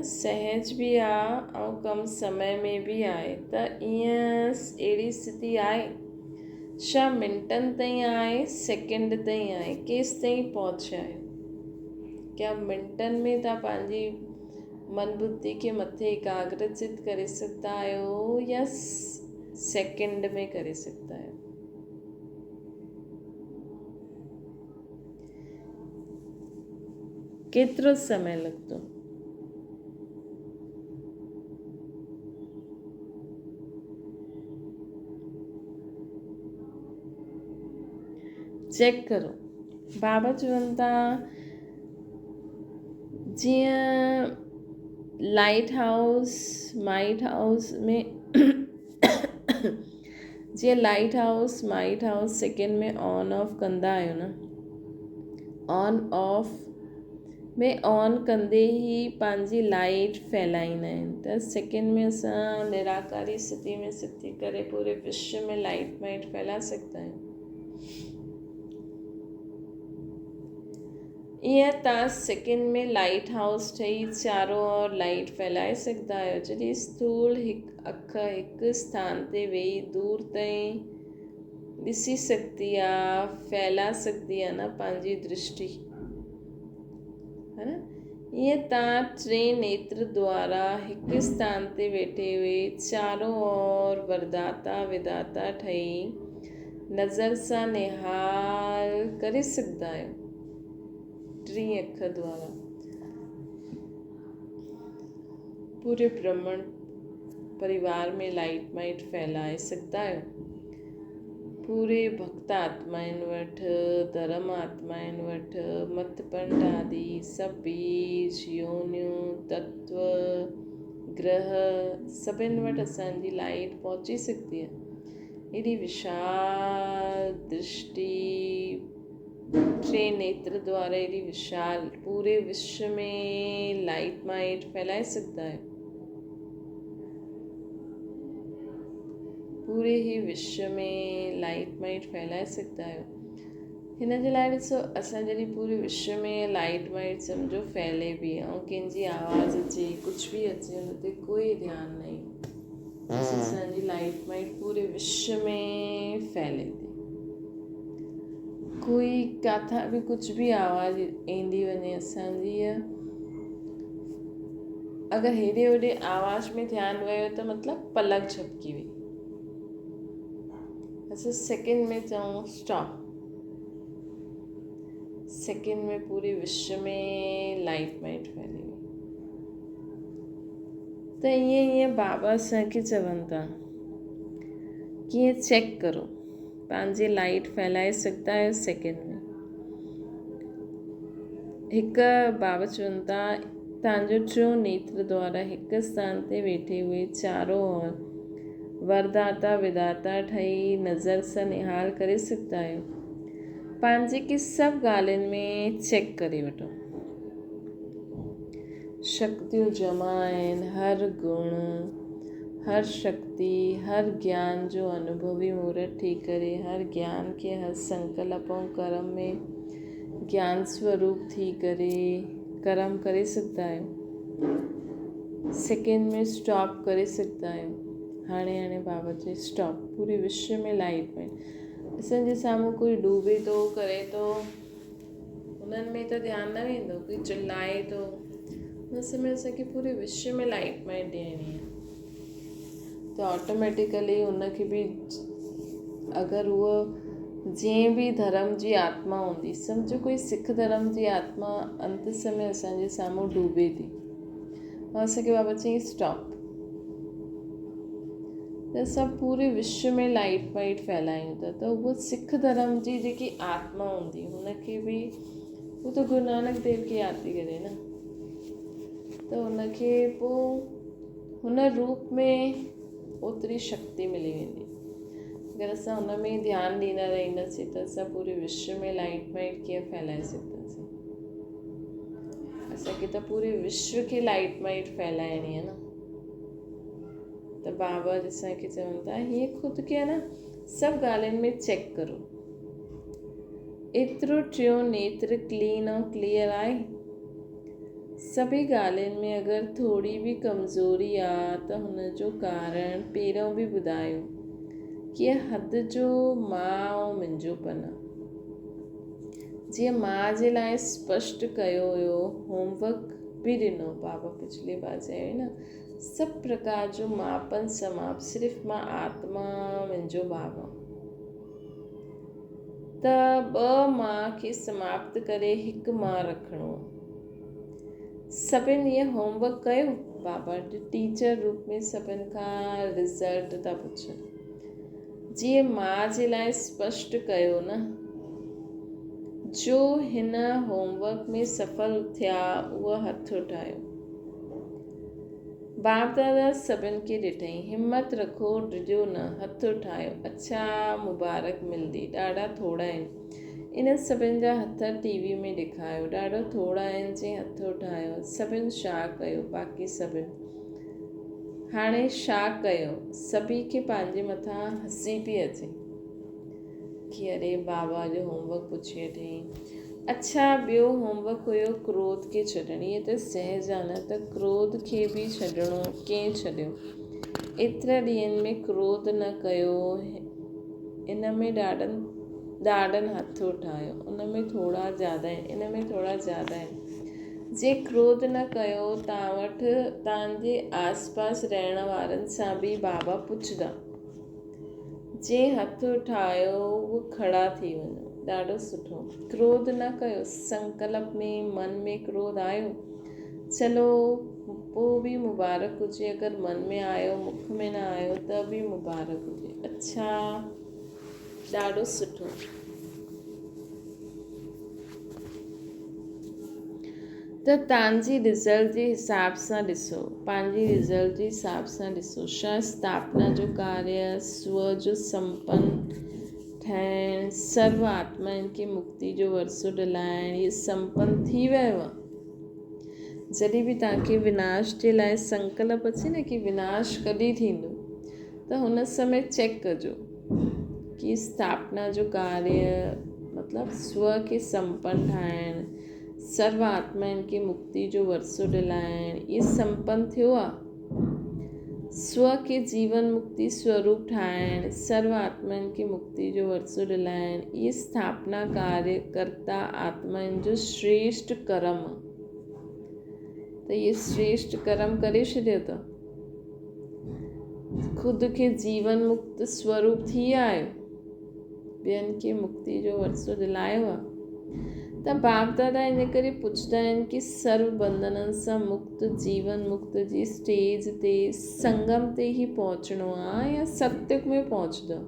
सहज भी आहे ऐं कम समय में भी आहे। त ईअं अहिड़ी स्थिति आहे छा मिंटनि ताईं आहे, सेकेंड ताईं आहे, केसि ताईं पहुचा आहियो? क्या मिंटनि में तव्हां पंहिंजी मन बुद्धि खे मथे एकाग्रचित करे सघंदा आहियो या सेकेंड में करे सघंदा आहियो? केतिरो समय लॻंदो? चेक करो। बाबा चवनि था जीअं लाइट हाउस माइट हाउस में जीअं लाइट हाउस माइट हाउस सेकेंड में ऑन ऑफ कंदा आहियो न, ऑन ऑफ में ऑन कंदे ई पंहिंजी लाइट फैलाईंदा आहिनि। त सेकेंड में असां निराकारी स्थिति में स्थिति करे पूरे विश्व में लाइट माइट फैला सघंदा आहियूं। ईअं तव्हां सेकेंड में लाइट हाउस ठही चारों ओर लाइट फैलाए सघंदा आहियो। जॾहिं स्थूल हिकु अख हिकु स्थान ते वेही दूर ताईं ॾिसी सघंदी आहे, फैला सघंदी आहे न पंहिंजी दृष्टि, है न? ईअं तव्हां टे नेत्र द्वारा हिकु स्थान ते वेठे हुए चारों ओर वरदाता विदाता ठही नज़र सां निहाल करे सघंदा आहियो। टी अख द्वारा पूरे ब्रह्मांड परिवार में लाइट माइट फैलाए सघंदा आहियो। पूरे भक्त आत्माउनि वटि, धर्म आत्माउनि वटि, मत पंड आदि सभु बीज योनियूं तत्व ग्रह सभिनि वटि असांजी लाइट पहुची सघंदी आहे। एॾी विशाल दृष्टि टे नेत्र द्वारा एॾी विशाल पूरे विश्व में लाइट माइट फैलाए सघंदा आहियो। पूरे ई विश्व में लाइट माइट फैलाए सघंदा आहियो। हिन जे लाइ ॾिसो, असां जॾहिं पूरे विश्व में लाइट माइट सम्झो फैले बि ऐं कंहिंजी आवाज़ अचे कुझु बि अचे हुन ते कोई ध्यानु न, असांजी लाइट माइट पूरे विश्व में फैले थी। कोई किथां बि कुझु बि आवाज़ ईंदी वञे असांजी, अगरि हेॾे होॾे आवाज़ में ध्यानु वियो त मतिलबु पलक झपकी वई। असां सेकेंड में चऊं स्टॉप, सेकेंड में पूरे विश्व में लाइट माइट फैली वई। त ईअं बाबा असांखे चवनि था कीअं चेक करो, पंहिंजी लाइट फैलाए सघंदा आहियो सेकेंड में। हिकु बाबा चवनि था तव्हांजो टियों नेत्र द्वारा हिकु स्थान ते वेठे हुए चारों ओर वरदाता विदाता ठही नज़र सां निहाल करे सघंदा आहियो। पंहिंजे के सभु ॻाल्हियुनि में चेक करे वठो। शक्तियूं जमा आहिनि, हर गुण हर शक्ति हर ज्ञान जो अनुभवी मूर्त थी करे हर ज्ञान खे हर संकल्प ऐं कर्म में ज्ञान स्वरूप थी करे कर्म करे सघंदा आहियो। सेकेंड में स्टॉप करे सघंदा आहियो। हाणे बाबा चई स्टॉप। पूरे विश्व में लाइट में असांजे साम्हूं कोई डूबे थो करे थो, उन्हनि में त ध्यानु न वेंदो, कोई चिल्लाए थो, उन समय असांखे पूरे विश्व में लाइट माइट ॾियणी आहे। त ऑटोमेटिकली उनखे बि अगरि उहो जंहिं बि धर्म जी आत्मा हूंदी, सम्झो कोई सिख धर्म जी आत्मा अंत समय असांजे साम्हूं डूबे थी, ऐं असांखे बाबा चई स्टॉप, त असां पूरे विश्व में लाइट वाइट फैलायूं था। त उहो सिख धर्म जी जेकी आत्मा हूंदी हुनखे बि, हू त गुरु नानक देव खे यादि थी करे न, त हुनखे पोइ हुन रूप में ओतिरी शक्ति मिली वेंदी। अगरि असां हुन में ध्यानु ॾींदा रहंदासीं त असां पूरे विश्व में लाइट वाइट कीअं फैलाए सघंदासीं। असांखे त पूरे विश्व खे लाइट वाइट फैलाइणी आहे न। त बाबा असांखे चवनि था हीअं ख़ुदि खे आहे न सभु ॻाल्हियुनि में चेक करो, एतिरो टियों नेत्र क्लीन ऐं क्लियर आहे। सभी ॻाल्हियुनि में अगरि थोरी बि कमज़ोरी आहे त हुनजो कारण पहिरियों बि ॿुधायो, कीअं हद जो मां ऐं मुंहिंजोपन। जीअं मां जे लाइ स्पष्ट कयो हुयो, होमवर्क बि ॾिनो, बाबा पिछले बार चयो न, सभु प्रकार जो मापन समाप्त, सिर्फ़ु मां आत्मा मुंहिंजो बाबा। त 2 मां खे समाप्त करे 1 मां रखिणो। सभिनि इहो होमवर्क कयो। बाबा टीचर रूप में सभिनि खां रिज़ल्ट था पुछनि। जीअं मां जे लाइ स्पष्ट कयो न, जो हिन होमवर्क में सफल थिया उहो हथ उठायो। बाप दादा सभिनि खे ॾिठई, हिम्मत रखो, डिॼो न, हथ उठायो, अच्छा मुबारक मिलंदी, ॾाढा थोरा आहिनि। इन सभिनि जा हथ टीवी में ॾेखारियो, ॾाढो थोरा आहिनि जंहिं हथ उठायो। सभिनि छा कयो, बाक़ी सभिनि हाणे छा कयो, सभी खे पंहिंजे मथां हसी पई अचे कि अरे बाबा जो होमवर्क पुछी वठई। अच्छा ॿियो होमवर्क हुयो क्रोध खे छॾण। इहे त सहज आहे न, त क्रोध खे बि छॾिणो, कंहिं छॾियो। एतिरा ॾींहंनि में क्रोध न कयो, इन में ॾाढनि हथ उठायो, उन में थोरा ज़्यादा आहिनि, इन में थोरा ज़्यादा आहिनि। जे क्रोध न कयो, तव्हां वटि तव्हांजे आसपास रहण वारनि सां बि बाबा पुछंदा। जे हथ उठायो उहो खड़ा थी वञो, ॾाढो सुठो। क्रोध न कयो, संकल्प में मन में क्रोध आयो, चलो पोइ बि मुबारक हुजे। अगरि मन में आयो, मुख में न आयो त बि मुबारक हुजे। अच्छा ॾाढो सुठो। त तव्हांजी रिज़ल्ट जे हिसाब सां ॾिसो, पंहिंजी रिज़ल्ट जे हिसाब सां ॾिसो। छा स्थापना जो कार्य, स्व जो संपन्न ठहिण, सर्व आत्माउनि खे मुक्ति जो वरसो ॾिलाइण, इहे संपन्न थी वियो आहे। जॾहिं बि तव्हांखे विनाश जे लाइ संकल्प अचे न कि विनाश कॾहिं थींदो, त हुन समय चेक कजो कि स्थापना जो कार्य मतिलबु स्व खे संपन्न ठाहिण, सर्व आत्माउनि खे मुक्ति जो वरसो ॾिलाइण, इहे संपन्न थियो आहे। स्व खे जीवन मुक्ति स्वरूप ठाहिण, सर्व आत्माउनि खे मुक्ति जो वरसो ॾिलाइण, इहे स्थापना कार्य कर्ता आत्माउनि जो श्रेष्ठ कर्म। त इहे श्रेष्ठ कर्म करे छॾियो अथव, ख़ुदि खे जीवन मुक्त स्वरूप थी आयो, ॿियनि खे मुक्ति जो वरसो दिलायो आहे। त बाप दादा इन करे पुछंदा आहिनि कि सर्व बंधननि सां मुक्त जीवन मुक्त जी स्टेज ते संगम ते ई पहुचणो आहे या सत्युग में पहुचंदो।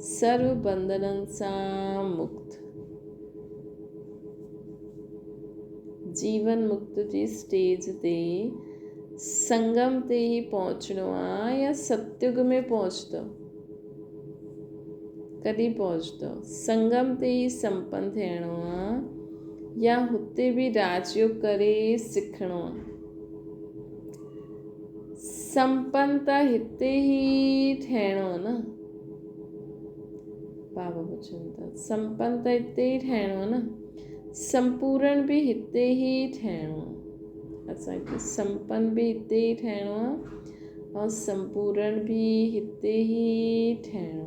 सर्व बंधननि सां मुक्त जीवन मुक्त जी स्टेज ते संगम ते ई पहुचणो आहे या सत्युग में पहुचंदो। कॾहिं पहुचंदो? संगम ते ई संपन्न थियणो आहे या हुते बि राजयोग करे सिखणो आहे। संपन्न त हिते ई थियणो आहे न, बाबा पुछनि था। संपन्न त हिते ई थियणो आहे न, संपूर्ण बि हिते ई थियणो आहे। असांखे संपन्न बि हिते ई थियणो आहे ऐं संपूर्ण बि हिते ई ठहिणो।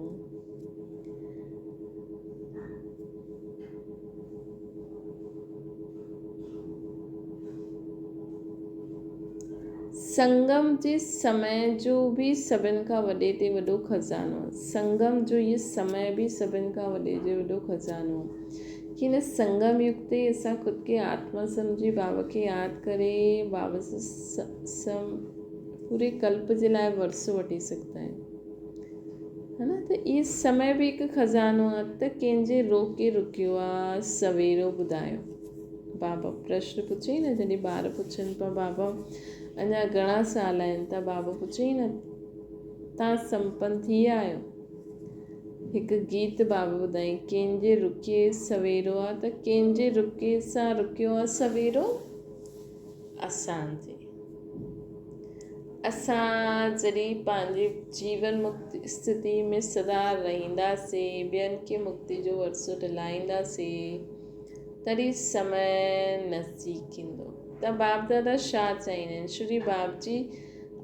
संगम जे समय जो बि सभिनि खां वॾे ते वॾो खज़ानो आहे। संगम जो इहो समय बि सभिनि खां वॾे ते वॾो खज़ानो आहे कि हिन संगम युग ते असां ख़ुदि खे आत्मा सम्झी बाबा खे यादि करे बाबा सां पूरे कल्प जे लाइ वरसो वठी सघंदा आहियूं, है न। त इहो समय बि हिकु खज़ानो आहे। त कंहिंजे रोके रुकियो आहे सवेरो ॿुधायो। बाबा प्रश्न पुछई न, जॾहिं ॿार पुछनि पिया बाबा अञा घणा साल आहिनि, त बाबा पुछई न तव्हां संपन्न थी विया आहियो। हिकु गीत बाबा ॿुधाई, कंहिंजे रुके सवेरो आहे, त कंहिंजे रुके सां रुकियो आहे सवेरो असांजे। असां जॾहिं पंहिंजे जीवन मुक्ति स्थिति में सदा रहंदासीं, ॿियनि खे मुक्ति जो वरसो दिलाईंदासीं, तॾहिं समय नज़दीक ईंदो। त बाप दादा छा चाहींदा आहिनि? श्री बाप जी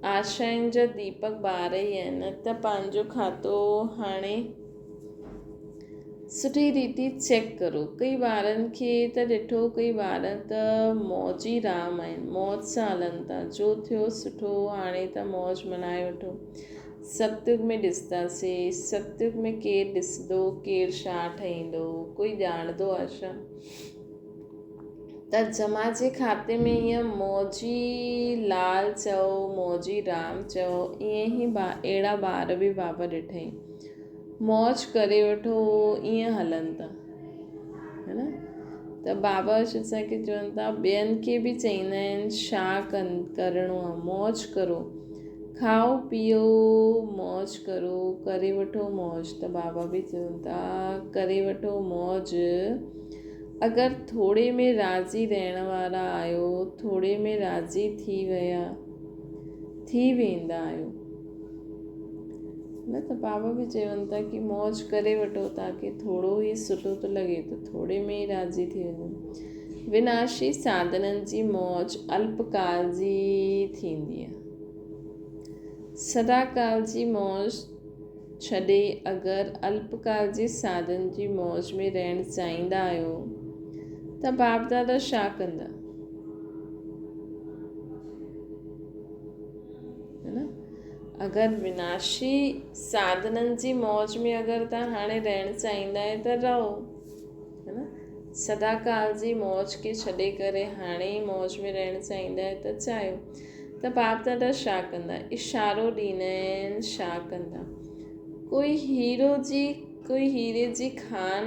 आशाउनि जा दीपक ॿार ई आहिनि। त पंहिंजो खातो हाणे सुठी रीति चेक करो। कई ॿारनि खे त ॾिठो, कई ॿार त मौज ई राम आहिनि, मौज सां हलनि था। जो थियो सुठो, हाणे त मौज मनाए वठो। सतयुग में ॾिसंदासीं, सतयुग में केरु ॾिसंदो, केरु छा ठहींदो, कोई ॼाणंदो आहे छा? त जमा जे खाते में ईअं मौजी लाल चओ, मौजी राम चओ, ईअं ई अहिड़ा ॿार बि बाबा ॾिठई। मौज करे वठो, ईअं हलनि था, है न। त बाबा असांखे चवनि था, ॿियनि खे बि चईंदा आहिनि छा करिणो आहे। मौज करो, खाओ पीओ, मौज करो, करे वठो मौज। त बाबा बि चवनि था करे वठो मौज। अगरि थोरे में राज़ी रहण वारा आहियो, थोरे में राज़ी थी वेंदा आहियो, न। त बाबा बि चवनि था कि मौज करे वठो, तव्हांखे थोरो ई सुठो थो लॻे त थोरे में ई राज़ी थी वञो। विनाशी साधननि जी मौज अल्पकाल जी थींदी आहे, सदाकाल जी मौज छॾे अगरि अल्पकाल जी साधन जी मौज में रहणु चाहींदा आहियो त बाप दादा छा कंदा, है न। अगरि विनाशी साधननि जी मौज में अगरि तव्हां हाणे रहणु चाहींदा आहियो त रहो, है न। सदाकाल जी मौज खे छॾे करे हाणे ई मौज में रहणु चाहींदा आहियो त चाहियो। त बाप दादा छा कंदा? इशारो ॾींदा आहिनि, छा कंदा? कोई हीरे जी खान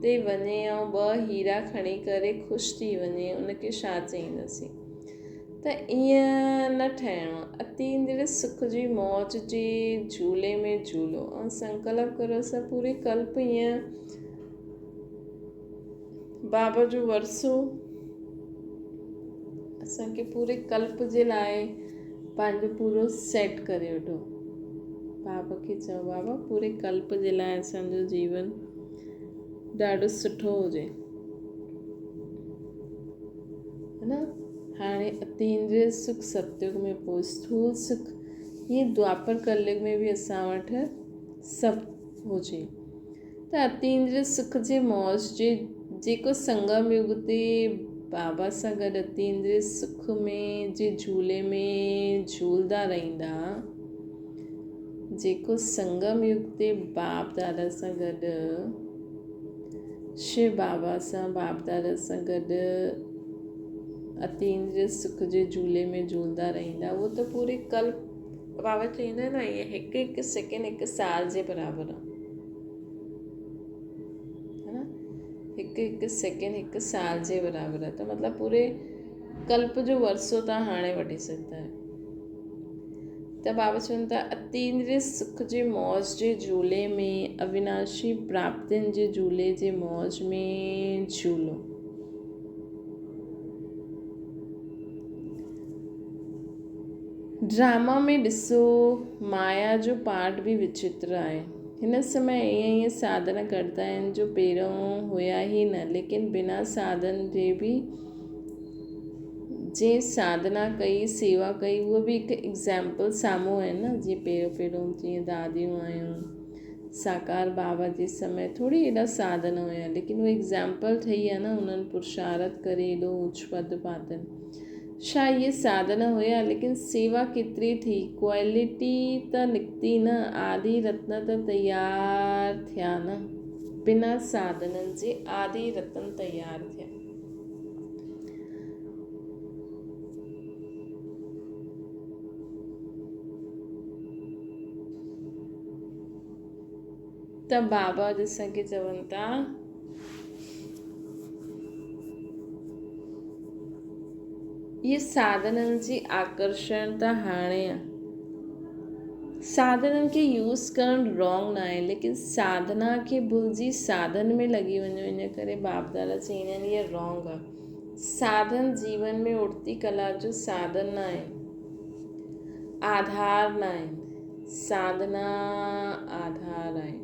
ते वञे ऐं 2 हीरा खणी करे ख़ुशि थी वञे, उनखे छा चईंदासीं? त ईअं न ठहिणो। अतीन्द्रिय सुख जी मौज जे झूले में झूलो ऐं संकल्प करो असां पूरे कल्प ईअं बाबा जो वरसो असांखे पूरे कल्प जे लाइ पंहिंजो पूरो सेट करे वठो। बाबा खे चओ, बाबा पूरे कल्प जे लाइ असांजो जीवन ॾाढो सुठो हुजे, है न। हाणे अतीन्द्रिय सुख सतयुग में, पोइ स्थूल सुख, हीअं द्वापर कलयुग में बि असां वटि सभु हुजे। त अतीन्द्रिय सुख जे मौज जे जेको संगम युग ते बाबा सां गॾु अतीन्द्रिय सुख में जे झूले में झूलंदा रहंदा, जेको संगम युग ते बाप दादा सां गॾु, शिव बाबा सां, बाप दादा सां गॾु अतीन्द्रिय सुख जे झूले में झूलंदा रहंदा, उहो त पूरे कल्प बाबा चवंदा आहिनि न, ईअं हिकु सेकेंड हिकु साल जे बराबरि आहे, है न। हिकु सेकेंड हिकु साल जे बराबरि आहे। त मतिलबु पूरे कल्प जो वरसो तव्हां हाणे वठी सघंदा आहियो। त बाबा चवनि था अतीन्द्रिय सुख जे मौज जे झूले में, अविनाशी प्राप्तियुनि जे झूले जे मौज में झूलो। ड्रामा में ॾिसो, माया जो पाठ बि विचित्र आहे। हिन समय ईअं साधन कंदा आहिनि जो पहिरियों हुया ई न, लेकिन बिना साधन जे बि जे साधना कई सेवा कई उहो बि हिकु एग्ज़ाम्पल साम्हूं आहे न। जीअं पहिरियों जीअं दादियूं आहियूं, साकार बाबा जे समय थोरी एॾा साधन हुया, लेकिन उहे एग्ज़ाम्पल ठही आहे न। उन्हनि पुरुषारथ करे एॾो ऊच पद पातनि। छा इहे साधन हुया, लेकिन सेवा केतिरी थी, क्वालिटी त निकिती न। आदि रत्न त तयारु थिया न। बिना साधननि जे आदि रत्न तयारु थिया। त बाबा अॼु असांखे चवनि था इहे साधननि जी आकर्षण त हाणे आहे। साधननि खे यूज़ करणु रॉन्ग न आहे, लेकिन साधना खे भुलिजी साधन में लॻी वञो, इन करे बाप दादा चईंदा आहिनि इहे रॉन्ग आहे। साधन जीवन में उड़ती कला जो साधन न आहे, आधार न आहे। साधना आधार आहे।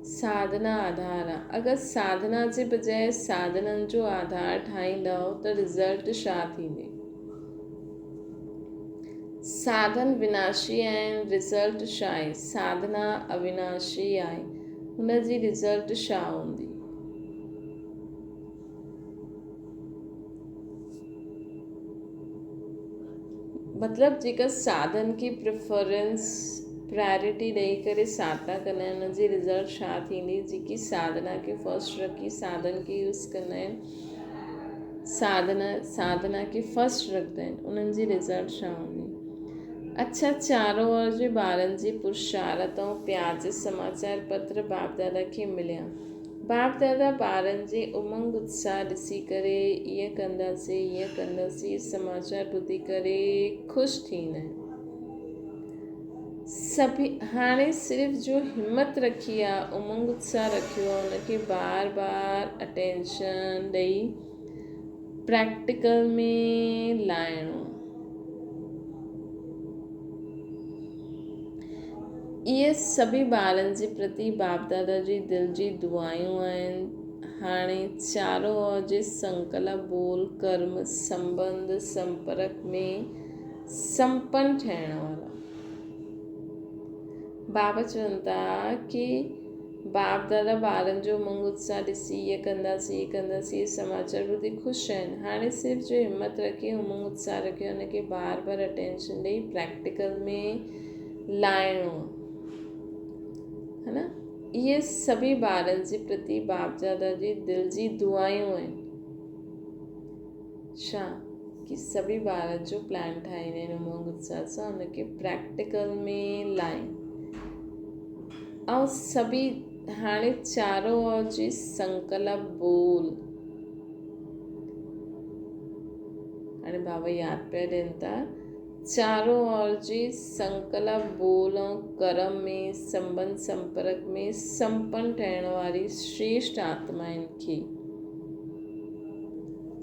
साधना आधार आहे। अगरि साधना जे बजाए साधननि जो आधार ठाहींदव त रिज़ल्ट छा थींदे? साधन विनाशी आहिनि, रिज़ल्ट छा आहे? साधना अविनाशी आहे, हुनजी रिज़ल्ट छा हूंदी? मतिलबु जेका साधन खे प्रिफरेंस प्रायोरिटी ॾेई करे साधना कंदा आहिनि, हुनजी रिज़ल्ट छा थींदी? जेकी साधना खे फर्स्ट रखी साधन खे यूज़ कंदा आहिनि, साधना खे फर्स्ट रखंदा आहिनि, उन्हनि जी रिज़ल्ट छा हूंदी? अच्छा, चारों ओर जे ॿारनि जी पुरुषारथ ऐं प्यार जे समाचार पत्र बाप दादा खे मिलिया। बाप दादा ॿारनि जे उमंग उत्साह ॾिसी करे ईअं कंदासीं समाचार ॿुधी करे ख़ुशि थींदा आहिनि। सभी हाणे सिर्फ़ु जो हिमत रखी आहे, उमंग उत्साह रखियो आहे, उनखे बार बार अटेंशन ॾेई प्रैक्टिकल में लाइणो। इहे सभी ॿारनि जे प्रति बाप दादा जी दिलि जी दुआयूं आहिनि। हाणे चारों ओर जे संकल्प बोल कर्म संबंध संपर्क में संपन्न ठहिण वारा बाबा चवनि था कि बाप दादा ॿारनि जो उमंग उत्साह ॾिसी ईअं कंदासीं समाचार ॿुधी ख़ुशि आहिनि। हाणे सिर्फ़ु जो हिमत रखी उमंग उत्साह रखियो, हुनखे बार बार अटेंशन ॾेई प्रैक्टिकल में लाइणो है न। इहे सभी ॿारनि जे प्रति बाप दादा जी दिलि जी दुआयूं आहिनि। छा कि सभी ॿार जो प्लान ठाहींदा आहिनि उमंग उत्साह सां, हुनखे प्रैक्टिकल में लाइन। ऐं सभी हाणे चारों ओर जी संकल्प बोल। हाणे बाबा यादि पिया ॾियनि था, चारों ओर जी संकल्प बोल ऐं कर्म में संबंध संपर्क में संपन्न ठहिण वारी श्रेष्ठ आत्माउनि खे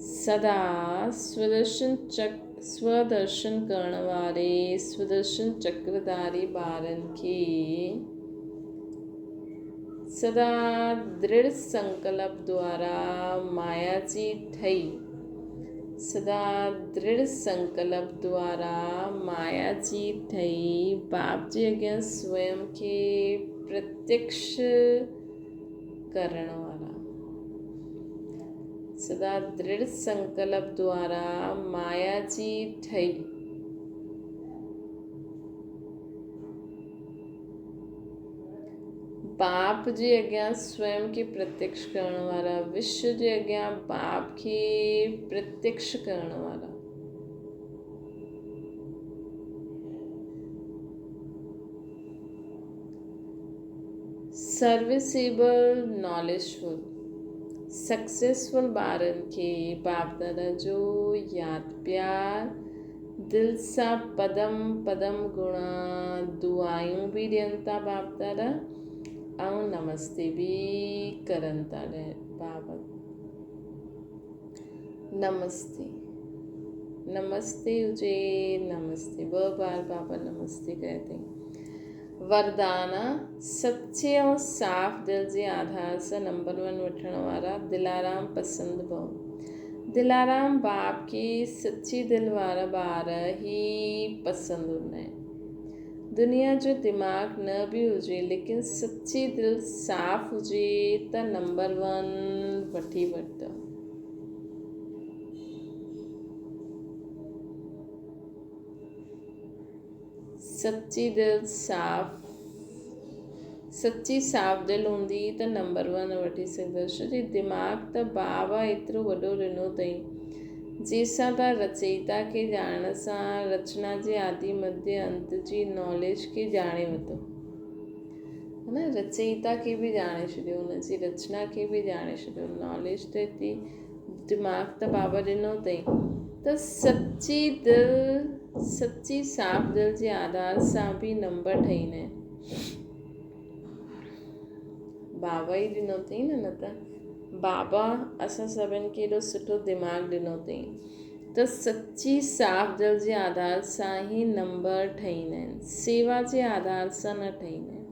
सदा स्वदर्शन करण वारे स्वदर्शन चक्रधारी ॿारनि खे सदा दृढ़ संकल्प द्वारा माया जी ठही बाप जे अॻियां स्वयं खे प्रत्यक्ष करण वारा। सदा दृढ़ संकल्प द्वारा माया जी ठही बाप जे अॻियां स्वयं खे प्रत्यक्ष करण वारा, विश्व जे अॻियां बाप खे प्रत्यक्ष करण वारा। सर्विसेबल नॉलेजफुल सक्सेसफुल ॿारनि खे बाप दादा जो यादि प्यार दिलि सां पदम पदम गुणा दुआयूं बि ॾियनि था बाप दादा, ऐं नमस्ते बि करनि था बाबा। नमस्ते हुजे, नमस्ते 2 बार बाबा नमस्ते कया अथई। वरदान सच्चे ऐं साफ़ दिल जे आधार सां नंबर 1 वठण वारा दिलाराम पसंद भव। दिलाराम बाप खे सच्ची दिल वारा ॿार ई पसंदि हूंदा आहिनि। दुनिया जो दिमाग़ न बि हुजे लेकिन सच्ची दिल साफ़ हुजे त नंबर 1 वठी वठंदव। सच्ची साफ़ दिल हूंदी त नंबर 1 वठी सघंदव। छो जो दिमाग़ त बाबा एतिरो वॾो ॾिनो अथई जंहिंसां त रचयिता खे ॼाणण सां रचना जे आदि मध्य अंत जी नॉलेज खे ॼाणे वरितो। है न, रचयिता खे बि ॼाणे छॾियो, हुनजी रचना खे बि ॼाणे छॾियो। नॉलेज त एतिरी दिमाग़ त बाबा ॾिनो अथई। त सच्ची साफ़ दिल जे आधार सां बि नंबर ठहींदा आहिनि। बाबा ई ॾिनो अथई न त बाबा असां सभिनि खे एॾो सुठो दिमाग़ ॾिनो अथई। त सच्ची साफ़ दिल जे आधार सां ई नंबर ठहींदा आहिनि, सेवा जे आधार सां न ठहींदा आहिनि।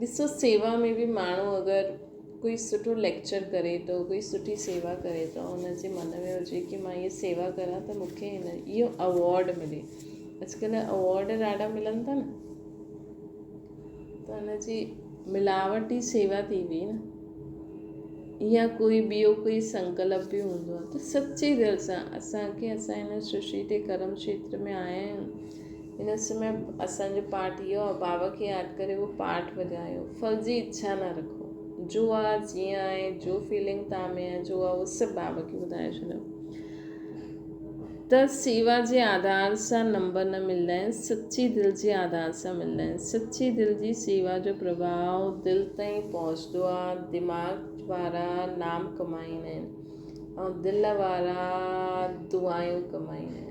ॾिसो, सेवा में बि माण्हू अगरि कोई सुठो लेक्चर करे थो, कोई सुठी सेवा करे थो, हुनजे मन में हुजे कि मां इहा सेवा करां त मूंखे इहो अवॉर्ड मिले। अॼुकल्ह अवॉर्ड ॾाढा मिलनि था न, त हुनजी मिलावटी सेवा थी वई न। या कोई ॿियो कोई संकल्प बि हूंदो आहे त सच्ची दिलि सां असांखे असां हिन सृष्टि ते कर्म क्षेत्र में आया आहियूं। हिन समय असांजो पाठ इहो आहे, बाबा खे यादि करे उहो पाठ वॼायो, फल जी इच्छा न रखो। जो आहे जीअं आहे, जो फीलिंग तव्हां में आहे, जो आहे उहो सभु बाबा खे ॿुधाए छॾियो। त सेवा जे आधार सां नंबर न मिलंदा आहिनि, सच्ची दिलि जे आधार सां मिलंदा आहिनि। सच्ची दिलि जी सेवा जो प्रभाव दिलि ताईं पहुचंदो आहे। दिमाग़ वारा नाम कमाईंदा आहिनि ऐं दिलि वारा दुआयूं कमाईंदा आहिनि।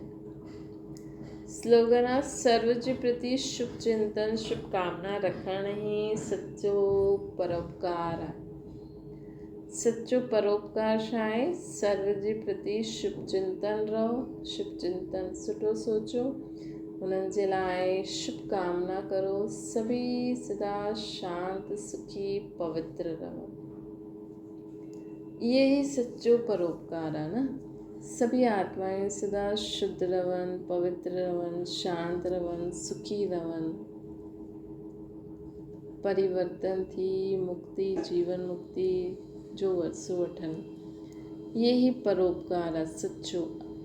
स्लोगन आहे, सर्व जे प्रति शुभ चिंतन शुभकामना रखण ई सच्चो परोपकार आहे। सच्चो परोपकार छा आहे? सर्व जे प्रति शुभ चिंतन रहो, शुभ चिंतन सुठो सोचो, उन्हनि जे लाइ शुभकामना करो, सभी सदा शांत सुखी पवित्र रहो। ये ही सच्चो परोपकार आहे न। सभी आत्माएं सदा शुद्ध रहनि, पवित्र रहनि, शांत रहनि, सुखी रहनि, परिवर्तन थी मुक्ति, जीवन मुक्ति जो वरसो वठनि। ये ही परोपकार आहे सच्चो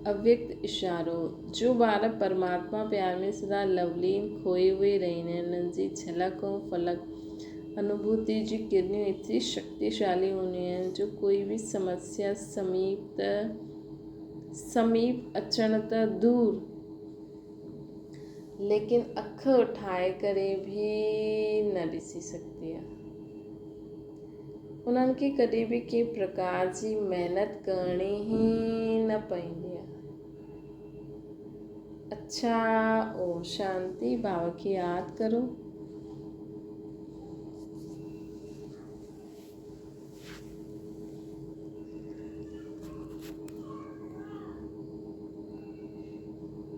अव्यक्त इशारो। जो ॿार परमात्मा प्यार में सदा लवलीन खोए हुए रहंदा आहिनि, उन्हनि जी झलक ऐं फलक अनुभूति जी किरणियूं एतिरी शक्तिशाली हूंदियूं आहिनि जो कोई बि समस्या समीप अचण त दूर, लेकिन अख उठाए करे बि न ॾिसी सघंदी आहे। उन्हनि खे कॾहिं बि कंहिं प्रकार जी महिनत करणी ई न पवंदी आहे। अच्छा, ओम शांति। बाबा खे यादि करो।